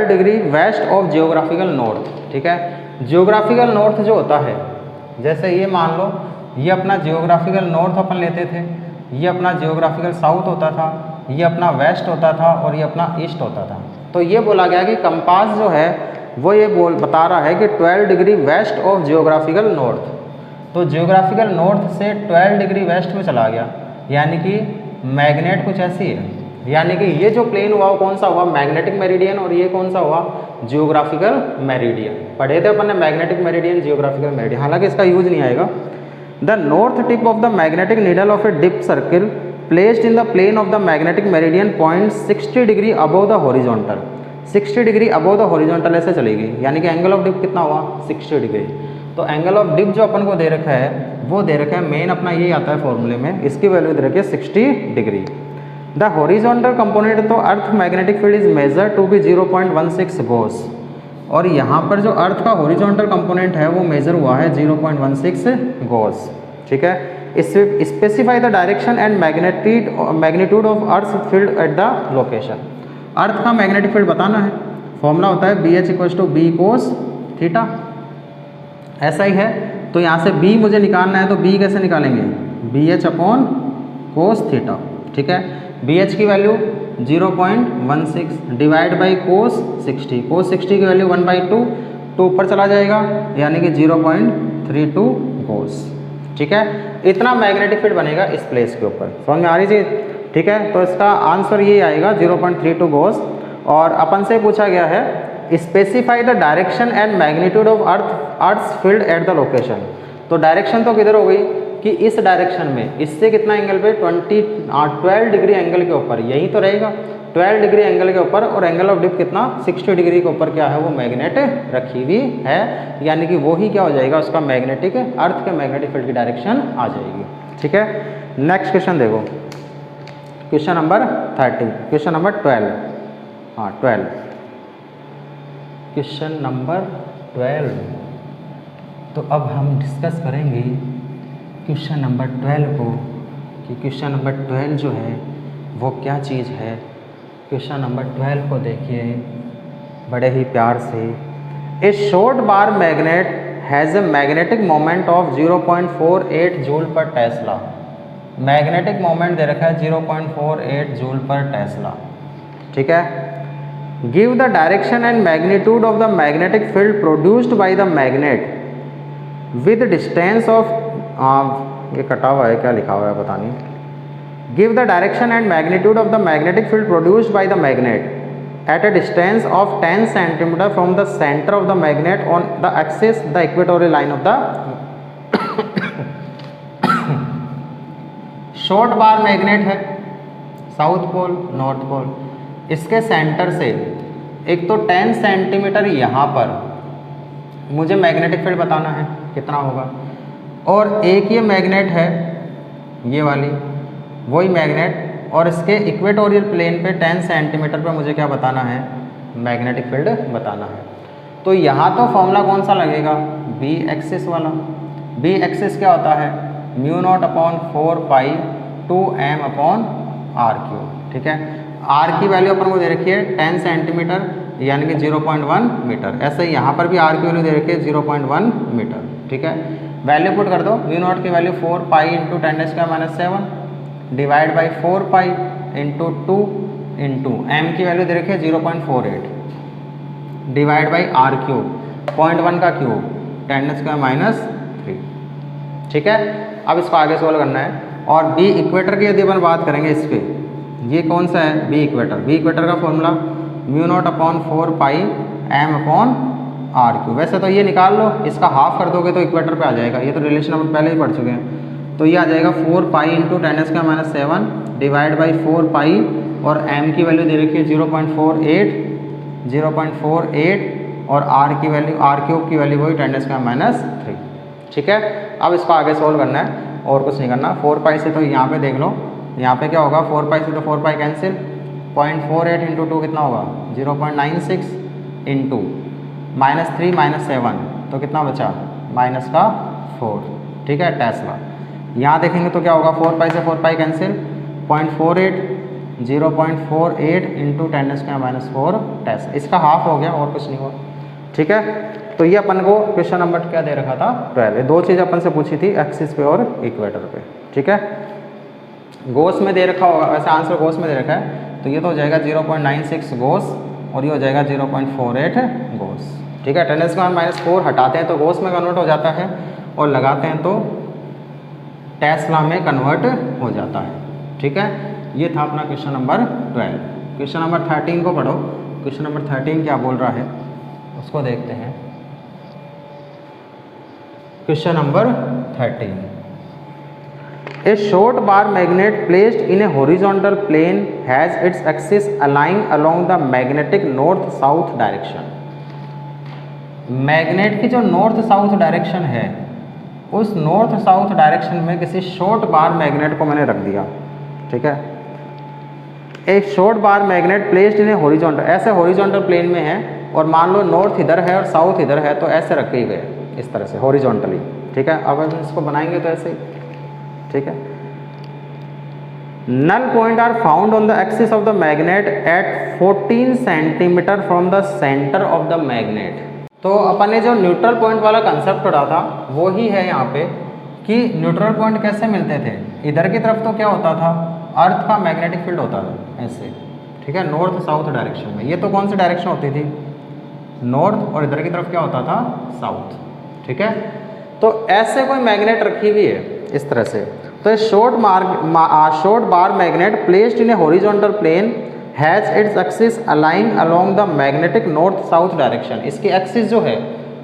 S1: degree west of geographical north, ठीक है। जियोग्राफिकल नॉर्थ जो होता है, जैसे ये मान लो ये अपना जियोग्राफिकल नॉर्थ अपन लेते थे, ये अपना जियोग्राफिकल साउथ होता था, ये अपना वेस्ट होता था और ये अपना ईस्ट होता था। तो ये बोला गया कि कंपास जो है वो ये बता रहा है कि 12 degree west of geographical north. तो जियोग्राफिकल नॉर्थ से 12 डिग्री वेस्ट में चला गया, यानी कि मैग्नेट कुछ ऐसी है, यानी कि ये जो प्लेन हुआ वो कौन सा हुआ, मैग्नेटिक मेरिडियन, और ये कौन सा हुआ, जियोग्राफिकल मेरिडियन। पढ़े थे अपन ने मैग्नेटिक मेरिडियन, जियोग्राफिकल मेरिडियन, हालांकि इसका यूज नहीं आएगा। The north tip of the magnetic needle of a dip circle placed in the plane of the magnetic meridian point 60 degree above the horizontal. 60 degree above the horizontal ऐसे चलेगी, यानी कि angle of dip कितना हुआ 60 degree. तो angle of dip जो अपन को दे रखा है वो दे रखा है, मेन अपना यही आता है फॉर्मूले में, इसकी वैल्यू दे रखी है 60 degree. The horizontal component to earth magnetic field is measure to be 0.16 gauss, और यहाँ पर जो अर्थ का हॉरिजॉन्टल कंपोनेंट है वो मेजर हुआ है 0.16 गॉस, ठीक है। Specify the direction and magnitude of earth field at the location. Earth का मैग्नेटिक फील्ड बताना है, फॉर्मूला होता है BH = B cos थीटा, ऐसा ही है। तो यहाँ से B मुझे निकालना है, तो B कैसे निकालेंगे, BH अपॉन कोस थीटा, ठीक है। BH की वैल्यू 0.16 डिवाइड बाई कोस 60, कोस 60 की वैल्यू 1/2, तो ऊपर चला जाएगा, यानी कि 0.32 कोस, ठीक है। इतना मैग्नेटिक फील्ड बनेगा इस प्लेस के ऊपर, समझ में आ रही चीज़, ठीक है। तो इसका आंसर ये आएगा 0.32 गॉस। और अपन से पूछा गया है specify the direction and magnitude of earth's field at the location. तो डायरेक्शन तो किधर हो गई कि इस डायरेक्शन में, इससे कितना एंगल पे 12 डिग्री एंगल के ऊपर, यही तो रहेगा 12 डिग्री एंगल के ऊपर, और एंगल ऑफ डिप कितना 60 डिग्री के ऊपर क्या है वो मैग्नेट रखी हुई है, यानी कि वो ही क्या हो जाएगा उसका मैग्नेटिक, अर्थ के मैग्नेटिक फील्ड की डायरेक्शन आ जाएगी, ठीक है। नेक्स्ट क्वेश्चन देखो, क्वेश्चन नंबर 30, क्वेश्चन नंबर 12, हाँ 12, क्वेश्चन नंबर 12। तो अब हम डिस्कस करेंगे क्वेश्चन नंबर 12 को, कि क्वेश्चन नंबर 12 जो है वो क्या चीज़ है। क्वेश्चन नंबर 12 को देखिए बड़े ही प्यार से। ए short bar magnet has a magnetic moment of 0.48 joule पर टेस्ला। मैग्नेटिक मोमेंट दे रखा है 0.48 जूल पर टेस्ला, ठीक है। Give the direction and magnitude of the magnetic field produced by the magnet with distance of, ये कटा हुआ है, क्या लिखा हुआ है पता नहीं। Give the direction and magnitude of the magnetic field produced by the magnet at a distance of 10 cm from the center of the magnet on the axis the equatorial line of the short bar magnet है, south pole north pole, इसके centre से एक तो 10 centimetre यहाँ पर मुझे magnetic field बताना है कितना होगा, और एक ये मैग्नेट है ये वाली, वही मैग्नेट, और इसके इक्वेटोरियल प्लेन पे 10 सेंटीमीटर पे मुझे क्या बताना है, मैग्नेटिक फील्ड बताना है। तो यहाँ तो फॉर्मूला कौन सा लगेगा, बी एक्सिस वाला। बी एक्सिस क्या होता है, mu not upon 4 pi 2m upon R cube, ठीक है। आर की वैल्यू अपन को दे रखी है 10 सेंटीमीटर यानी कि 0.1 मीटर। ऐसे ही यहाँ पर भी आर की वैल्यू दे रखी है 0.1 मीटर, ठीक है। वैल्यू पुट कर दो, म्यू नॉट की value 4 pi into 10⁻⁷ divide by 4 pi into 2 into M की वैल्यू दे रखी है 0.48 डिवाइड बाई आर क्यूब, 0.1 का क्यूब 10⁻⁻3, ठीक है। अब इसको आगे सोल्व करना है। और बी इक्वेटर की यदि अपन बात करेंगे इस पर, ये कौन सा है, बी इक्वेटर। बी इक्वेटर का formula mu not upon 4 pi M upon R cube. वैसे तो ये निकाल लो, इसका हाफ कर दोगे तो इक्वेटर पे आ जाएगा, ये तो रिलेशन अपन पहले ही पढ़ चुके हैं। तो ये आ जाएगा 4 पाई इंटू 10⁻⁷ डिवाइड बाई 4 पाई, और m की वैल्यू दे रखी है 0.48 और r की वैल्यू, r क्यूब की वैल्यू वही 10⁻⁻3, ठीक है। अब इसको आगे सोल्व करना है और कुछ नहीं करना। 4 पाई से तो यहाँ पे देख लो, यहाँ पे क्या होगा, 4 पाई से तो 4 पाई कैंसिल, 0.48 इंटू 2 कितना होगा 0.96 इंटू -3 -7 तो कितना बचा -4, ठीक है, टेस्ला। यहाँ देखेंगे तो क्या होगा, 4 पाई से 4 पाई कैंसिल, 0.48 0.48 इंटू 10⁻⁴ टेस्ला, इसका हाफ हो गया और कुछ नहीं हुआ, ठीक है। तो ये अपन को क्वेश्चन नंबर क्या दे रखा था, 12। ये दो चीज़ अपन से पूछी थी, एक्सिस पे और इक्वेटर पे, ठीक है। गोस में दे रखा होगा, वैसे आंसर गोस में दे रखा है, तो ये तो हो जाएगा 0.96 गोस और ये हो जाएगा 0.48 गोस, ठीक है। 10⁻⁴ हटाते हैं तो गोस में कन्वर्ट हो जाता है और लगाते हैं तो टेस्ला में कन्वर्ट हो जाता है, ठीक है। ये था अपना क्वेश्चन नंबर 12। क्वेश्चन नंबर 13 को पढ़ो। क्वेश्चन नंबर 13 क्या बोल रहा है उसको देखते हैं। Question number 13, a short bar magnet placed in a horizontal plane has its axis aligning along the magnetic north south direction. Magnet की जो नॉर्थ साउथ डायरेक्शन है, उस नॉर्थ साउथ डायरेक्शन में किसी शॉर्ट बार मैग्नेट को मैंने रख दिया, ठीक है। एक short bar magnet placed in a horizontal, ऐसे हॉरिजॉन्टल प्लेन में है और मान लो नॉर्थ इधर है और साउथ इधर है, तो ऐसे रखे गए इस तरह से हॉरिजॉन्टली, ठीक है। अब हम इसको बनाएंगे तो ऐसे ही, ठीक है। Null point are found on the axis of the magnet at 14 centimetre from the centre of the magnet. तो अपन ने जो न्यूट्रल पॉइंट वाला कंसेप्ट पढ़ा था वो ही है यहाँ पे, कि न्यूट्रल पॉइंट कैसे मिलते थे। इधर की तरफ तो क्या होता था, अर्थ का मैग्नेटिक फील्ड होता था ऐसे, ठीक है, नॉर्थ साउथ डायरेक्शन में। ये तो कौन सी डायरेक्शन होती थी, नॉर्थ, और इधर की तरफ क्या होता था, साउथ, ठीक है। तो ऐसे कोई मैग्नेट रखी हुई है इस तरह से। तो short bar magnet placed in a horizontal plane has its axis aligning along the magnetic north south direction. इसकी एक्सिस जो है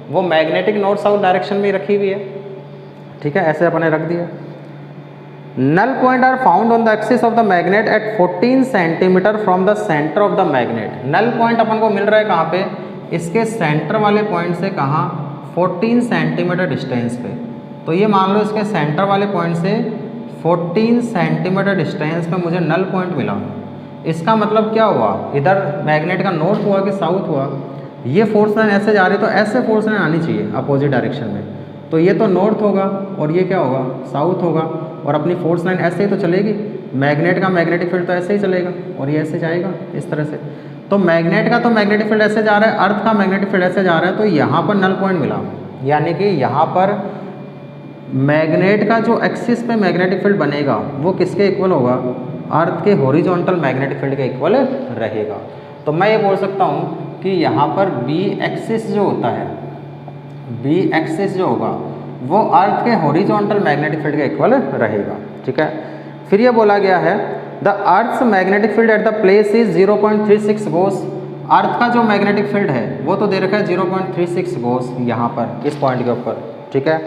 S1: वो मैग्नेटिक नॉर्थ साउथ डायरेक्शन में रखी हुई है, ठीक है, ऐसे अपने रख दिया। Null point are found on the axis of the magnet at 14 centimetre from the centre of the magnet. Null point अपन को मिल रहा है कहाँ पे, इसके सेंटर वाले पॉइंट से कहाँ, 14 सेंटीमीटर डिस्टेंस पे। तो ये मान लो इसके सेंटर वाले पॉइंट से 14 सेंटीमीटर डिस्टेंस पे मुझे नल पॉइंट मिला। इसका मतलब क्या हुआ, इधर मैग्नेट का नॉर्थ हुआ कि साउथ हुआ। ये फोर्स लाइन ऐसे जा रही है तो ऐसे फोर्स लाइन आनी चाहिए अपोजिट डायरेक्शन में, तो ये तो नॉर्थ होगा और ये क्या होगा, साउथ होगा। और अपनी फोर्स लाइन ऐसे ही तो चलेगी, मैग्नेट का मैग्नेटिक फील्ड तो ऐसे ही चलेगा और ये ऐसे जाएगा इस तरह से। तो मैग्नेट का तो मैग्नेटिक फील्ड ऐसे जा रहा है, अर्थ का मैग्नेटिक फील्ड ऐसे जा रहा है, तो यहाँ पर नल पॉइंट मिला। यानी कि यहाँ पर मैग्नेट का जो एक्सिस पे मैग्नेटिक फील्ड बनेगा वो किसके इक्वल होगा, अर्थ के हॉरिजॉन्टल मैग्नेटिक फील्ड के इक्वल रहेगा। तो मैं ये बोल सकता हूँ कि यहाँ पर बी एक्सिस जो होता है, बी एक्सिस जो होगा वो अर्थ के हॉरिजॉन्टल मैग्नेटिक फील्ड के इक्वल रहेगा। ठीक है, फिर ये बोला गया है the earth's magnetic field at the place is 0.36 gauss. Earth का जो मैग्नेटिक फील्ड है वो तो दे रखा है 0.36 गोस यहाँ पर इस पॉइंट के ऊपर। ठीक है,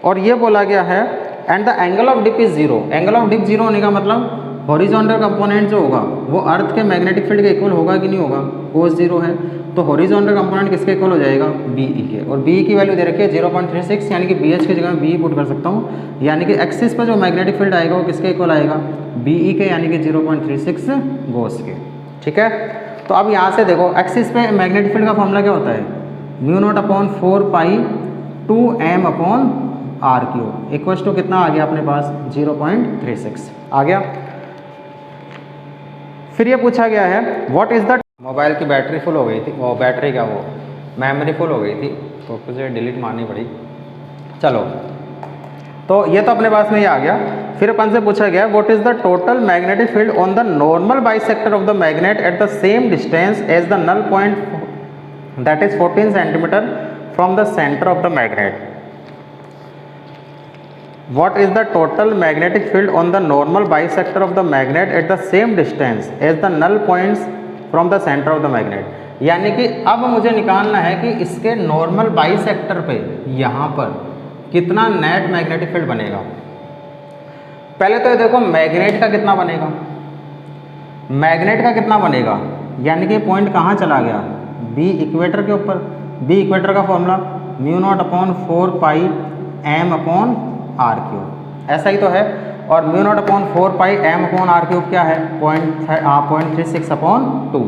S1: और ये बोला गया है and the angle of dip is 0। Angle of dip 0 होने का मतलब हॉरिजॉन्टल कंपोनेंट जो होगा वो अर्थ के मैग्नेटिक फील्ड के इक्वल होगा कि नहीं होगा, कोस 0 है, तो हॉरिजॉन्टल कंपोनेंट किसके इक्वल हो जाएगा, बी ई के। और बी की वैल्यू दे रखी है 0.36, यानी कि बी एच की जगह मैं बी पुट कर सकता हूँ। यानी कि एक्सिस पर जो मैग्नेटिक फील्ड आएगा वो किसके इक्वल आएगा, बी ई के, यानी कि 0.36 गोस के। ठीक है, तो अब यहाँ से देखो एक्सिस पे मैग्नेटिक फील्ड का फॉर्मूला क्या होता है, μ0/4 pi 2m upon R cube equals to कितना आ गया अपने पास 0.36 आ गया। फिर ये पूछा गया है व्हाट इज द, मोबाइल की बैटरी फुल हो गई थी, वो बैटरी क्या वो मेमोरी फुल हो गई थी तो मुझे डिलीट मारनी पड़ी। चलो, तो ये तो अपने पास में ही आ गया। फिर अपन से पूछा गया what is the total magnetic field on the normal bisector of the magnet at the same distance as the null point that is 14 centimetre from the centre of the magnet. What is the total magnetic field on the normal bisector of the magnet at the same distance as the null points from the center of the magnet। यानी कि अब मुझे निकालना है कि इसके normal bisector पे यहाँ पर कितना नेट मैग्नेटिक फील्ड बनेगा। पहले तो ये देखो मैग्नेट का कितना बनेगा, मैग्नेट का कितना बनेगा, यानी कि पॉइंट कहाँ चला गया, बी इक्वेटर के ऊपर। बी इक्वेटर का formula μ0/4 pi m upon R cube, ऐसा ही तो है। और μ0/4 pi m upon R cube क्या है, 0.36 अपॉन 2,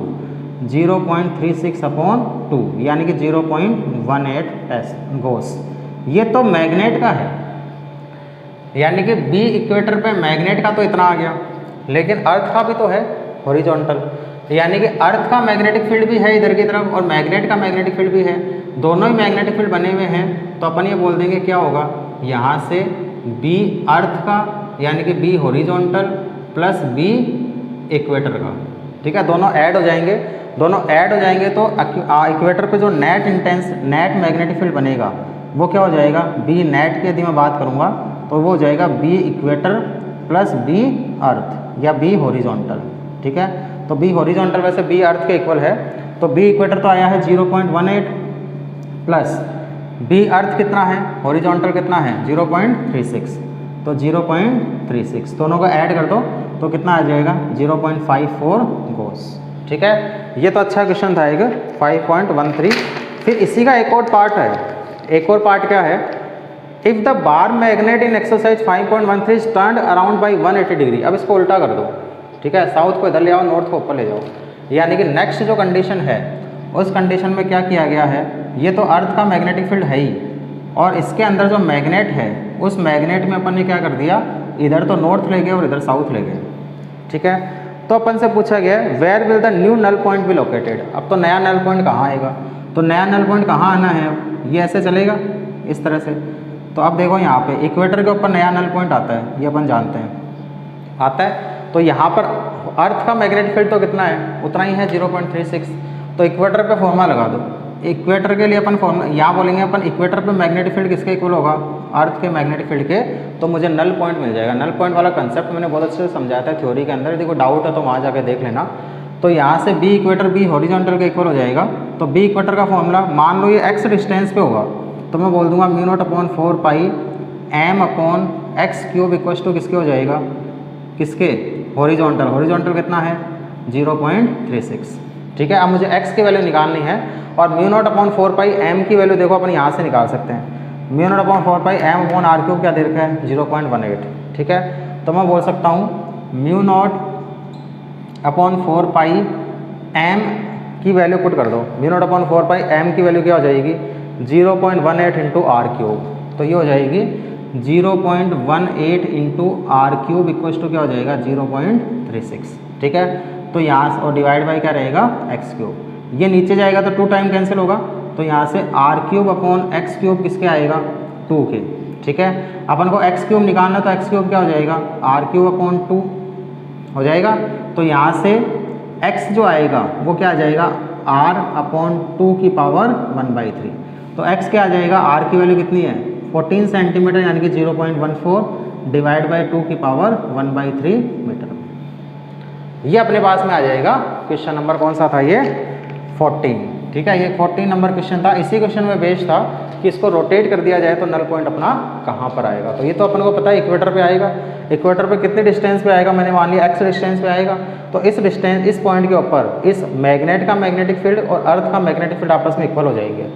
S1: 0.36 अपॉन 2, यानी कि 0.18 गोस। ये तो मैग्नेट का है, यानी कि बी इक्वेटर पे मैग्नेट का तो इतना आ गया, लेकिन अर्थ का भी तो है हॉरिजॉन्टल, यानी कि अर्थ का मैग्नेटिक फील्ड भी है इधर की तरफ और मैग्नेट का मैग्नेटिक फील्ड भी है, दोनों ही मैग्नेटिक फील्ड बने हुए हैं। तो अपन ये बोल देंगे क्या होगा, यहाँ से बी अर्थ का यानी कि B horizontal plus B equator का। ठीक है, दोनों ऐड हो जाएंगे, दोनों ऐड हो जाएंगे तो इक्वेटर पे जो नेट मैग्नेटिक फील्ड बनेगा वो क्या हो जाएगा, बी नेट की यदि मैं बात करूँगा तो वो हो जाएगा बी इक्वेटर प्लस बी अर्थ या बी हॉरिजॉन्टल। ठीक है, तो बी हॉरिजॉन्टल वैसे बी अर्थ के इक्वल है, तो बी इक्वेटर तो आया है 0.18 प्लस बी अर्थ कितना है, हॉरिजॉन्टल कितना है 0.36, तो 0.36 दोनों को ऐड कर दो तो कितना आ जाएगा 0.54 गोस। ठीक है, ये तो अच्छा क्वेश्चन था एक 5.13। फिर इसी का एक और पार्ट है, एक और पार्ट क्या है, if the bar magnet in exercise 5.13 turned around by 180 degree. अब इसको उल्टा कर दो। ठीक है, साउथ को इधर ले आओ, नॉर्थ को ऊपर ले जाओ, यानी कि नेक्स्ट जो कंडीशन है उस कंडीशन में क्या किया गया है, ये तो अर्थ का मैग्नेटिक फील्ड है ही और इसके अंदर जो मैग्नेट है उस मैग्नेट में अपन ने क्या कर दिया, इधर तो नॉर्थ ले गए और इधर साउथ ले गए। ठीक है, तो अपन से पूछा गया where will the new null point be located. अब तो नया नल पॉइंट कहाँ आएगा, तो नया नल पॉइंट कहाँ आना है, ये ऐसे चलेगा इस तरह से। तो अब देखो यहाँ पे इक्वेटर के ऊपर नया नल पॉइंट आता है, ये अपन जानते हैं आता है। तो यहाँ पर अर्थ का मैग्नेटिक फील्ड तो कितना है, उतना ही है 0.36। तो इक्वेटर पे फॉर्मूला लगा दो। इक्वेटर के लिए अपन फॉर्मूला यहाँ बोलेंगे अपन इक्वेटर पे मैग्नेटिक फील्ड किसके इक्वल होगा, अर्थ के मैग्नेटिक फील्ड के, तो मुझे नल पॉइंट मिल जाएगा। नल पॉइंट वाला कंसेप्ट मैंने बहुत अच्छे से समझाया था थ्योरी के अंदर, देखो डाउट है तो वहाँ जाके देख लेना। तो यहाँ से बी इक्वेटर बी हॉरिजॉन्टल के इक्वल हो जाएगा। तो बी इक्वेटर का फॉर्मूला मान लो ये एक्स डिस्टेंस पे होगा तो मैं बोल दूंगा μ0/4 pi m upon X cube equal to किसके हो जाएगा, किसके, हॉरिजॉन्टल। हॉरिजॉन्टल कितना है 0.36। ठीक है, अब मुझे x की वैल्यू निकालनी है और μ0/4 पाई m की वैल्यू देखो अपन यहाँ से निकाल सकते हैं। μ0/4 pi m upon R cube क्या दे रखा है 0.18। ठीक है, तो मैं बोल सकता हूँ mu not upon 4 pi M की वैल्यू पुट कर दो। Mu not upon 4 pi M की वैल्यू क्या हो जाएगी 0.18 इंटू आर क्यूब। तो ये हो जाएगी 0.18 into R cube equals to क्या हो जाएगा 0.36। ठीक है, तो यहाँ से और डिवाइड बाई क्या रहेगा एक्स क्यूब। ये नीचे जाएगा तो 2 टाइम कैंसिल होगा, तो यहाँ से R cube upon X cube किसके आएगा 2 के। ठीक है, अपन को एक्स क्यूब निकालना तो एक्स क्यूब क्या हो जाएगा आर क्यूब अपॉन 2 हो जाएगा। तो यहाँ से एक्स जो आएगा वो क्या आ जाएगा आर अपॉन 2 की पावर 1/3। तो एक्स क्या आ जाएगा आर की वैल्यू कितनी है 14 सेंटीमीटर यानी कि 0.14 डिवाइड बाई 2 की पावर 1/3 मीटर। ये अपने पास में आ जाएगा क्वेश्चन नंबर कौन सा था ये 14। ठीक है, ये 14 नंबर क्वेश्चन था। इसी क्वेश्चन में बेस्ड था कि इसको रोटेट कर दिया जाए तो नल पॉइंट अपना कहाँ पर आएगा। तो ये तो अपन को पता है इक्वेटर पे आएगा। इक्वेटर पे कितने डिस्टेंस पे आएगा, मैंने मान लिया एक्स डिस्टेंस पे आएगा। तो इस डिस्टेंस इस पॉइंट के ऊपर इस मैग्नेट का मैग्नेटिक फील्ड और अर्थ का मैग्नेटिक फील्ड आपस में इक्वल हो जाएंगे।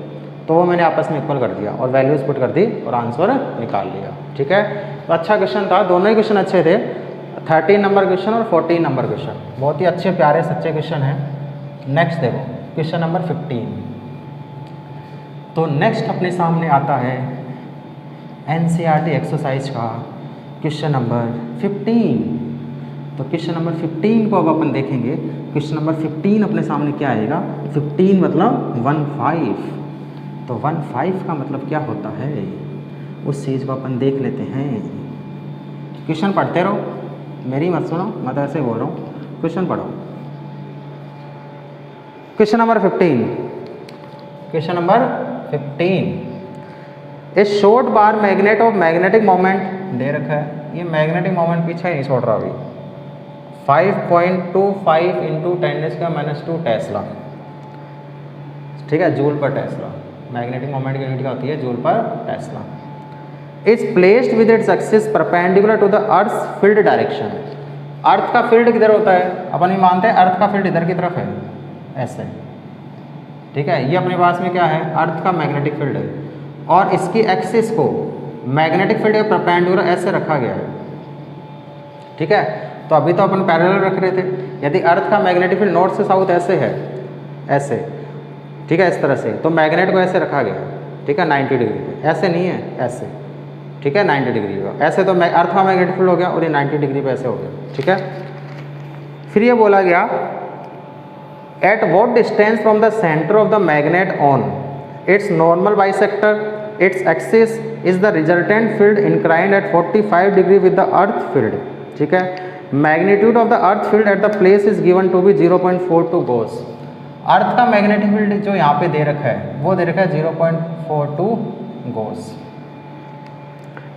S1: तो वो मैंने आपस में इक्वल कर दिया और वैल्यूज पुट कर दी और आंसर निकाल लिया। ठीक है, तो अच्छा क्वेश्चन था, दोनों ही क्वेश्चन अच्छे थे। 13 नंबर क्वेश्चन और 14 नंबर क्वेश्चन बहुत ही अच्छे प्यारे सच्चे क्वेश्चन हैं। नेक्स्ट देखो क्वेश्चन नंबर 15। तो नेक्स्ट अपने सामने आता है एनसीईआरटी एक्सरसाइज का क्वेश्चन नंबर 15। तो क्वेश्चन नंबर 15 को अब अपन देखेंगे। क्वेश्चन नंबर 15 अपने सामने क्या आएगा 15 मतलब 15। तो 15 का मतलब क्या होता है उस चीज़ को अपन देख लेते हैं। क्वेश्चन पढ़ते रहो, मेरी मत सुनो, मैं तो ऐसे बोल रहा हूँ, क्वेश्चन पढ़ो। Question number 15। Question number 15 A short bar magnet of magnetic moment दे रखा है। ये मैग्नेटिक मोमेंट पीछे ही नहीं छोड़ रहा अभी। 5.25 इंटू 10⁻² टेस्ला। ठीक है, जूल पर टेस्ला। मैग्नेटिक मोमेंट की यूनिट क्या होती है जूल पर tesla. Is placed with its axis perpendicular to the earth field direction. Earth का फील्ड किधर होता है, अपन ये मानते हैं अर्थ का फील्ड इधर की तरफ है ऐसे। ठीक है, ये अपने पास में क्या है अर्थ का मैग्नेटिक फील्ड है और इसकी एक्सिस को मैग्नेटिक फील्ड के परपेंडिकुलर ऐसे रखा गया है। ठीक है, तो अभी तो अपन पैरेलल रख रहे थे। यदि अर्थ का मैग्नेटिक फील्ड नॉर्थ से साउथ ऐसे है ऐसे, ठीक है, इस तरह से, तो मैग्नेट को ऐसे रखा गया। ठीक है, 90 डिग्री पे, ऐसे नहीं है ऐसे। ठीक है, 90 डिग्री का ऐसे, तो अर्थ का मैग्नेटिक फील्ड हो गया और ये 90 डिग्री पे ऐसे हो गया। ठीक है, फिर ये बोला गया at what distance from the centre of the magnet on its normal bisector its axis is the resultant field inclined at 45 degree with the earth field. ठीक है, magnitude of the earth field at the place is given to be 0.42 gauss. Earth का magnetic field जो यहाँ पे दे रखा है वो दे रखा है 0.42 gauss.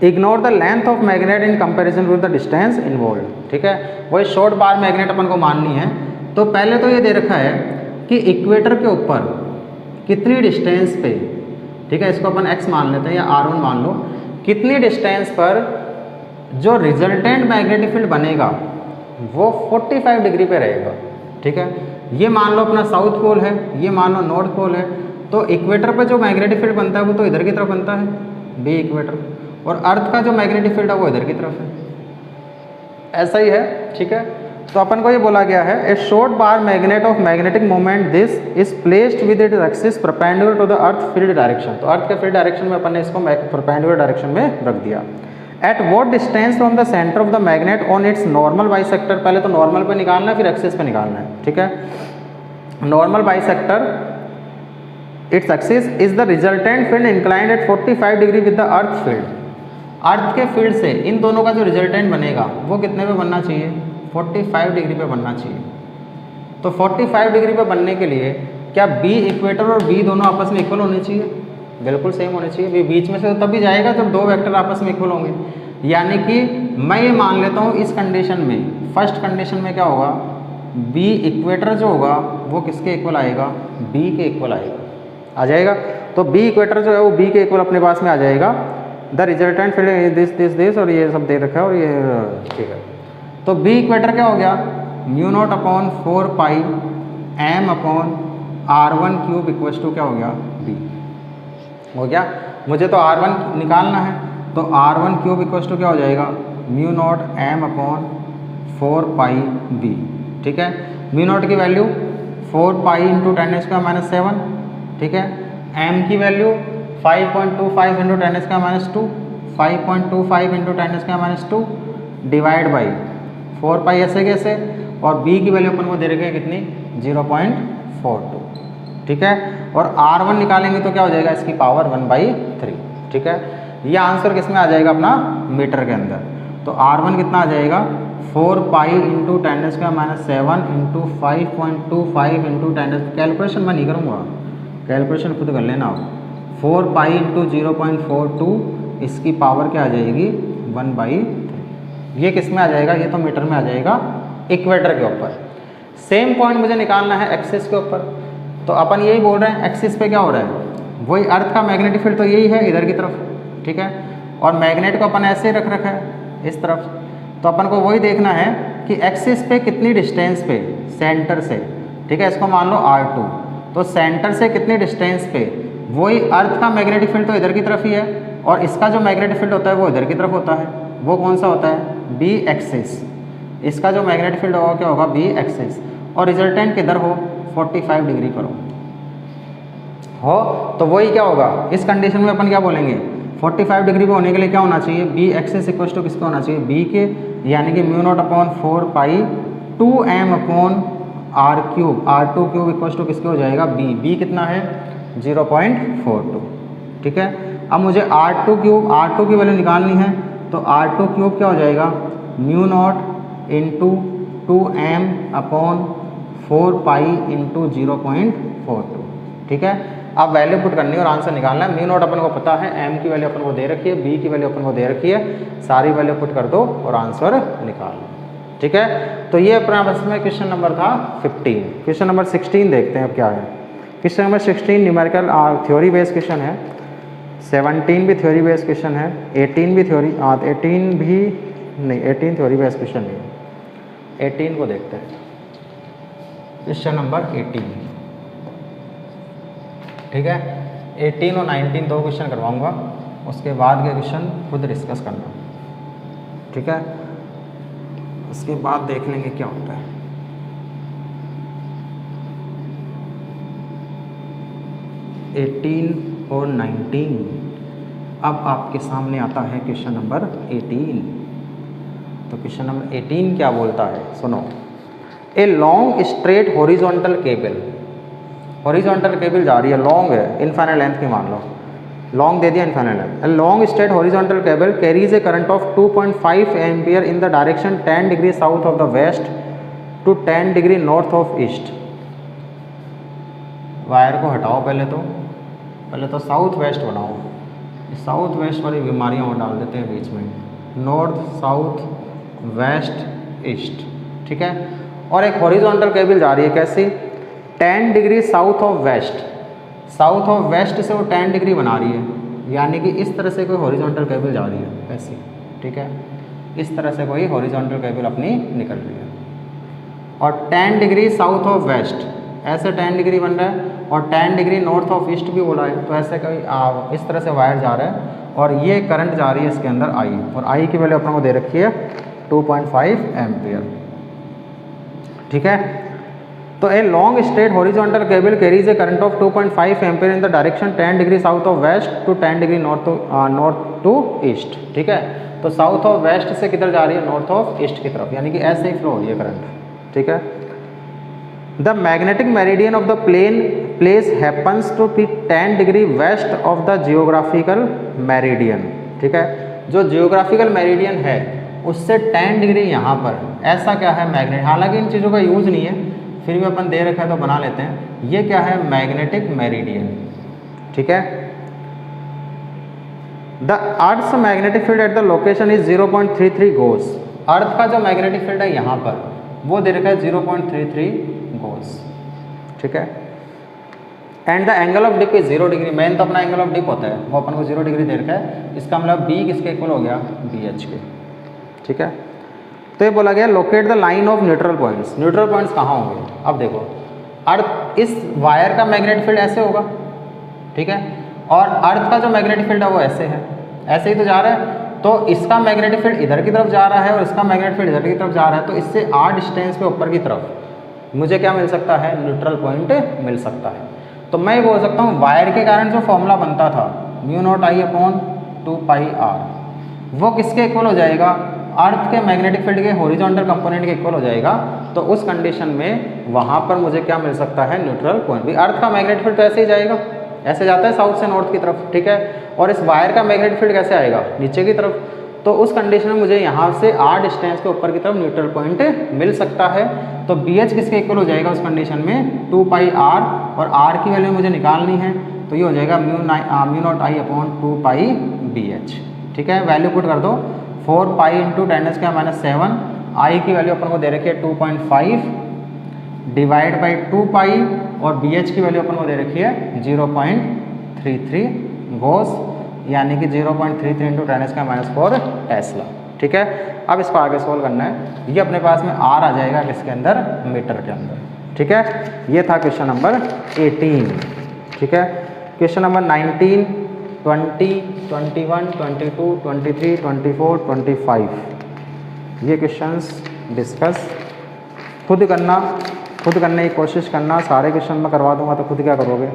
S1: Ignore the length of magnet in comparison with the distance involve. ठीक है, वही शॉर्ट बार मैग्नेट अपन को माननी है। तो पहले तो ये दे रखा है कि इक्वेटर के ऊपर कितनी डिस्टेंस पे, ठीक है, इसको अपन x मान लेते हैं या r1 मान लो, कितनी डिस्टेंस पर जो रिजल्टेंट मैग्नेटिक फील्ड बनेगा वो 45 डिग्री पे रहेगा। ठीक है, ये मान लो अपना साउथ पोल है, ये मान लो नॉर्थ पोल है। तो इक्वेटर पे जो मैग्नेटिक फील्ड बनता है वो तो इधर की तरफ बनता है बी इक्वेटर, और अर्थ का जो मैग्नेटिक फील्ड है वो इधर की तरफ है। ऐसा ही है। ठीक है, तो अपन को ये बोला गया है a short bar magnet of magnetic moment this is placed with its axis perpendicular to the earth field direction. तो अर्थ के फील्ड डायरेक्शन में अपन ने इसको परपेंडिकुलर डायरेक्शन में रख दिया। At what distance from the centre of the magnet on its normal bisector. पहले तो नॉर्मल पे निकालना है फिर एक्सिस पे निकालना है। ठीक है, normal bisector its axis is the resultant field inclined at 45 degree with the earth field. Earth के फील्ड से इन दोनों का जो रिजल्टेंट बनेगा वो कितने पे बनना चाहिए 45 डिग्री पे बनना चाहिए। तो 45 डिग्री पे बनने के लिए क्या बी इक्वेटर और बी दोनों आपस में इक्वल होने चाहिए, बिल्कुल सेम होने चाहिए। बीच में से तो तभी जाएगा जब दो वेक्टर आपस में इक्वल होंगे। यानी कि मैं ये मान लेता हूँ इस कंडीशन में, फर्स्ट कंडीशन में क्या होगा, बी इक्वेटर जो होगा वो किसके इक्वल आएगा, बी के इक्वल आएगा, आ जाएगा। तो बी इक्वेटर जो है वो बी के इक्वल अपने पास में आ जाएगा। द रिजल्टेंट फील्ड दिस और ये सब दे रखा है और ये ठीक है। तो बी इक्वेटर क्या हो गया, mu not upon 4 pi M upon r1 cube equals to क्या हो गया, बी हो गया। मुझे तो r1 निकालना है, तो r1 क्यूब इक्वल्स टू क्या हो जाएगा म्यू नॉट एम अपॉन 4 पाई बी। ठीक है, म्यू नॉट की वैल्यू 4 पाई इंटू 10⁻⁻⁷, ठीक है। एम की value 5.25 into 10⁻⁻², 5.25 into 10⁻⁻² divide by 4 पाई ऐसे कैसे, और बी की वैल्यू अपन को दे रखी है कितनी 0.42। ठीक है, और R1 निकालेंगे तो क्या हो जाएगा इसकी पावर 1/3। ठीक है, ये आंसर किस में आ जाएगा अपना मीटर के अंदर। तो R1 कितना आ जाएगा 4 pi into 10⁻⁷ into 5.25 into 10। Calculation मैं नहीं करूँगा, कैलकुलेशन खुद कर लेना आप। 4 पाई इंटू 0.42 इसकी पावर क्या आ जाएगी 1/3। ये किस में आ जाएगा, ये तो मीटर में आ जाएगा इक्वेटर के ऊपर। सेम पॉइंट मुझे निकालना है एक्सिस के ऊपर। तो अपन यही बोल रहे हैं एक्सिस पे क्या हो रहा है, वही अर्थ का मैग्नेटिक फील्ड तो यही है इधर की तरफ। ठीक है, और मैग्नेट को अपन ऐसे रख रखा है इस तरफ। तो अपन को वही देखना है कि एक्सिस पे कितनी डिस्टेंस पे सेंटर से, ठीक है, इसको मान लो R2, तो सेंटर से कितनी डिस्टेंस पे, वही अर्थ का मैग्नेटिक फील्ड तो इधर की तरफ ही है, और इसका जो मैग्नेटिक फील्ड होता है वो इधर की तरफ होता है। वो कौन सा होता है बी एक्सिस। इसका जो मैग्नेटिक फील्ड होगा क्या होगा बी एक्सिस, और रिजल्टेंट किधर हो 45 डिग्री पर हो। तो वही क्या होगा इस कंडीशन में अपन क्या बोलेंगे 45 डिग्री पे होने के लिए क्या होना चाहिए बी एक्सिस इक्वल टू किसका होना चाहिए बी के, यानी कि mu not upon 4 pi 2m upon R³ R2³ equal to किसके हो जाएगा बी। बी कितना है 0.42। ठीक है, अब मुझे R2³ की वैल्यू निकालनी है, तो R2³ क्या हो जाएगा mu naught into 2m upon 4 pi into 0.42। ठीक है, अब वैल्यू पुट करनी है और आंसर निकालना है। म्यू नॉट अपन को पता है, एम की वैल्यू अपन को दे रखी है, बी की वैल्यू अपन को दे रखी है, सारी वैल्यू पुट कर दो और आंसर निकाल लो। ठीक है, तो ये अपना बस में क्वेश्चन नंबर था 15। क्वेश्चन नंबर 16 देखते हैं अब क्या है। Question number 16 numerical theory based question है, 17 भी थ्योरी बेस्ड क्वेश्चन है, 18 भी थ्योरी 18 भी नहीं, 18 थ्योरी बेस्ड क्वेश्चन नहीं है। 18 को देखते हैं, क्वेश्चन नंबर 18। ठीक है, 18 और 19 दो क्वेश्चन करवाऊंगा, उसके बाद के क्वेश्चन खुद डिस्कस करना। ठीक है, उसके बाद देख लेंगे क्या होता है। एटीन और 19। अब आपके सामने आता है क्वेश्चन नंबर 18। तो क्वेश्चन नंबर 18 क्या बोलता है सुनो। ए long straight horizontal cable, horizontal cable जा रही है, लॉन्ग है, इनफाइनाइट लेंथ की मान लो, लॉन्ग दे दिया infinite length. A long straight horizontal cable carries a current of 2.5 ampere in the direction 10 degree south of the west to 10 degree north of east. Wire को हटाओ पहले तो साउथ वेस्ट बनाओ, south west वाली बीमारियाँ और डाल देते हैं बीच में, नॉर्थ साउथ वेस्ट ईस्ट। ठीक है, और एक हॉरिजॉन्टल केबल जा रही है कैसी 10 degree south of west, south of west से वो 10 डिग्री बना रही है, यानी कि इस तरह से कोई हॉरिजॉन्टल केबल जा रही है ऐसी। ठीक है, इस तरह से कोई हॉरिजॉन्टल केबल अपनी निकल रही है, और 10 डिग्री साउथ ऑफ वेस्ट ऐसे 10 डिग्री बन रहा है, और 10 डिग्री नॉर्थ ऑफ ईस्ट भी बोला है। तो ऐसे कोई इस तरह से वायर जा रहा है, और ये करंट जा रही है इसके अंदर आई, और आई की वैल्यू अपने को दे रखी है 2.5 एम्पियर। ठीक है, तो a long straight horizontal cable carries a current of 2.5 ampere in the direction 10 degree south of west to 10 degree north to east. ठीक है, तो साउथ ऑफ वेस्ट से किधर जा रही है नॉर्थ ऑफ ईस्ट की तरफ, यानी कि ऐसे ही फ्लो हो रही है करंट। ठीक है, the magnetic meridian of the place happens to be 10 degree west of the geographical meridian. ठीक है, जो जियोग्राफिकल मेरिडियन है उससे 10 डिग्री यहाँ पर, ऐसा क्या है मैग्नेट, हालांकि इन चीज़ों का यूज़ नहीं है, फिर भी अपन दे रखा है तो बना लेते हैं। ये क्या है मैग्नेटिक मेरिडियन। ठीक है, the earth's magnetic field at the location is 0.33 gauss. Earth का जो मैग्नेटिक फील्ड है यहाँ पर वो दे रखा है 0.33 गोस। ठीक है, and the angle of dip is 0 degree. मेन तो अपना एंगल ऑफ डिप होता है, वो अपन को 0 डिग्री दे रखा है, इसका मतलब बी किसके इक्वल हो गया BH के। ठीक है, तो ये बोला गया locate the line of neutral points. Neutral points कहाँ होंगे, अब देखो अर्थ, इस वायर का मैग्नेटिक फील्ड ऐसे होगा, ठीक है, और अर्थ का जो मैग्नेटिक फील्ड है वो ऐसे है, ऐसे ही तो जा रहा है, तो इसका मैग्नेटिक फील्ड इधर की तरफ जा रहा है और इसका मैग्नेटिक फील्ड इधर की तरफ जा रहा है, तो इससे r डिस्टेंस पे ऊपर की तरफ मुझे क्या मिल सकता है, न्यूट्रल पॉइंट मिल सकता है। तो मैं ये बोल सकता हूँ वायर के कारण जो फॉर्मूला बनता था μ0I/2πr, वो किसके इक्वल हो जाएगा, अर्थ के मैग्नेटिक फील्ड के हॉरिजॉन्टल कंपोनेंट के इक्वल हो जाएगा। तो उस कंडीशन में वहाँ पर मुझे क्या मिल सकता है, न्यूट्रल पॉइंट। भी अर्थ का मैग्नेटिक फील्ड तो ऐसे ही जाएगा, ऐसे जाता है साउथ से नॉर्थ की तरफ, ठीक है। और इस वायर का मैग्नेटिक फील्ड कैसे आएगा, नीचे की तरफ। तो उस कंडीशन में मुझे यहाँ से r डिस्टेंस के ऊपर की तरफ न्यूट्रल पॉइंट मिल सकता है। तो BH किसके इक्वल हो जाएगा उस कंडीशन में, 2πr, और r की वैल्यू मुझे निकालनी है, तो ये हो जाएगा μ0I/2πBH, ठीक है। वैल्यू पुट कर दो, 4π × 10⁻⁷, I की वैल्यू अपन को दे रखी है 2.5 डिवाइड बाई 2π, और BH की वैल्यू अपन को दे रखी है 0.33 गोस, यानी कि 0.33 × 10⁻⁴ टेस्ला, ठीक है। अब इसको आगे सोल्व करना है। ये अपने पास में r आ जाएगा किसके अंदर, मीटर के अंदर, ठीक है। ये था क्वेश्चन नंबर 18, ठीक है। क्वेश्चन नंबर 19, 20, 21, 22, 23, 24, 25, ये क्वेश्चंस डिस्कस खुद करने की कोशिश करना। सारे क्वेश्चन मैं करवा दूंगा तो खुद क्या करोगे,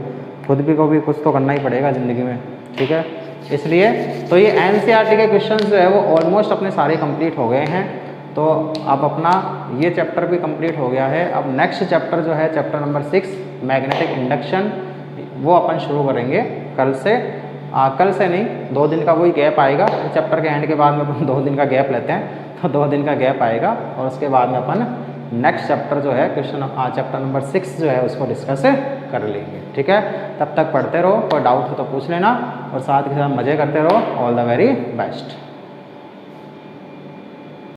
S1: खुद भी को भी कुछ तो करना ही पड़ेगा ज़िंदगी में, ठीक है। इसलिए तो ये NCERT के क्वेश्चंस जो है वो ऑलमोस्ट अपने सारे कंप्लीट हो गए हैं। तो अब अपना ये चैप्टर भी कंप्लीट हो गया है। अब नेक्स्ट चैप्टर जो है चैप्टर नंबर 6 मैग्नेटिक इंडक्शन, वो अपन शुरू करेंगे कल से। कल से नहीं, 2 दिन का वही गैप आएगा। चैप्टर के एंड के बाद में अपन 2 दिन का गैप लेते हैं, तो 2 दिन का गैप आएगा और उसके बाद में अपन नेक्स्ट चैप्टर जो है चैप्टर नंबर 6 जो है उसको डिस्कस कर लेंगे, ठीक है। तब तक पढ़ते रहो, कोई डाउट हो तो पूछ लेना और साथ के साथ मज़े करते रहो। All the very best.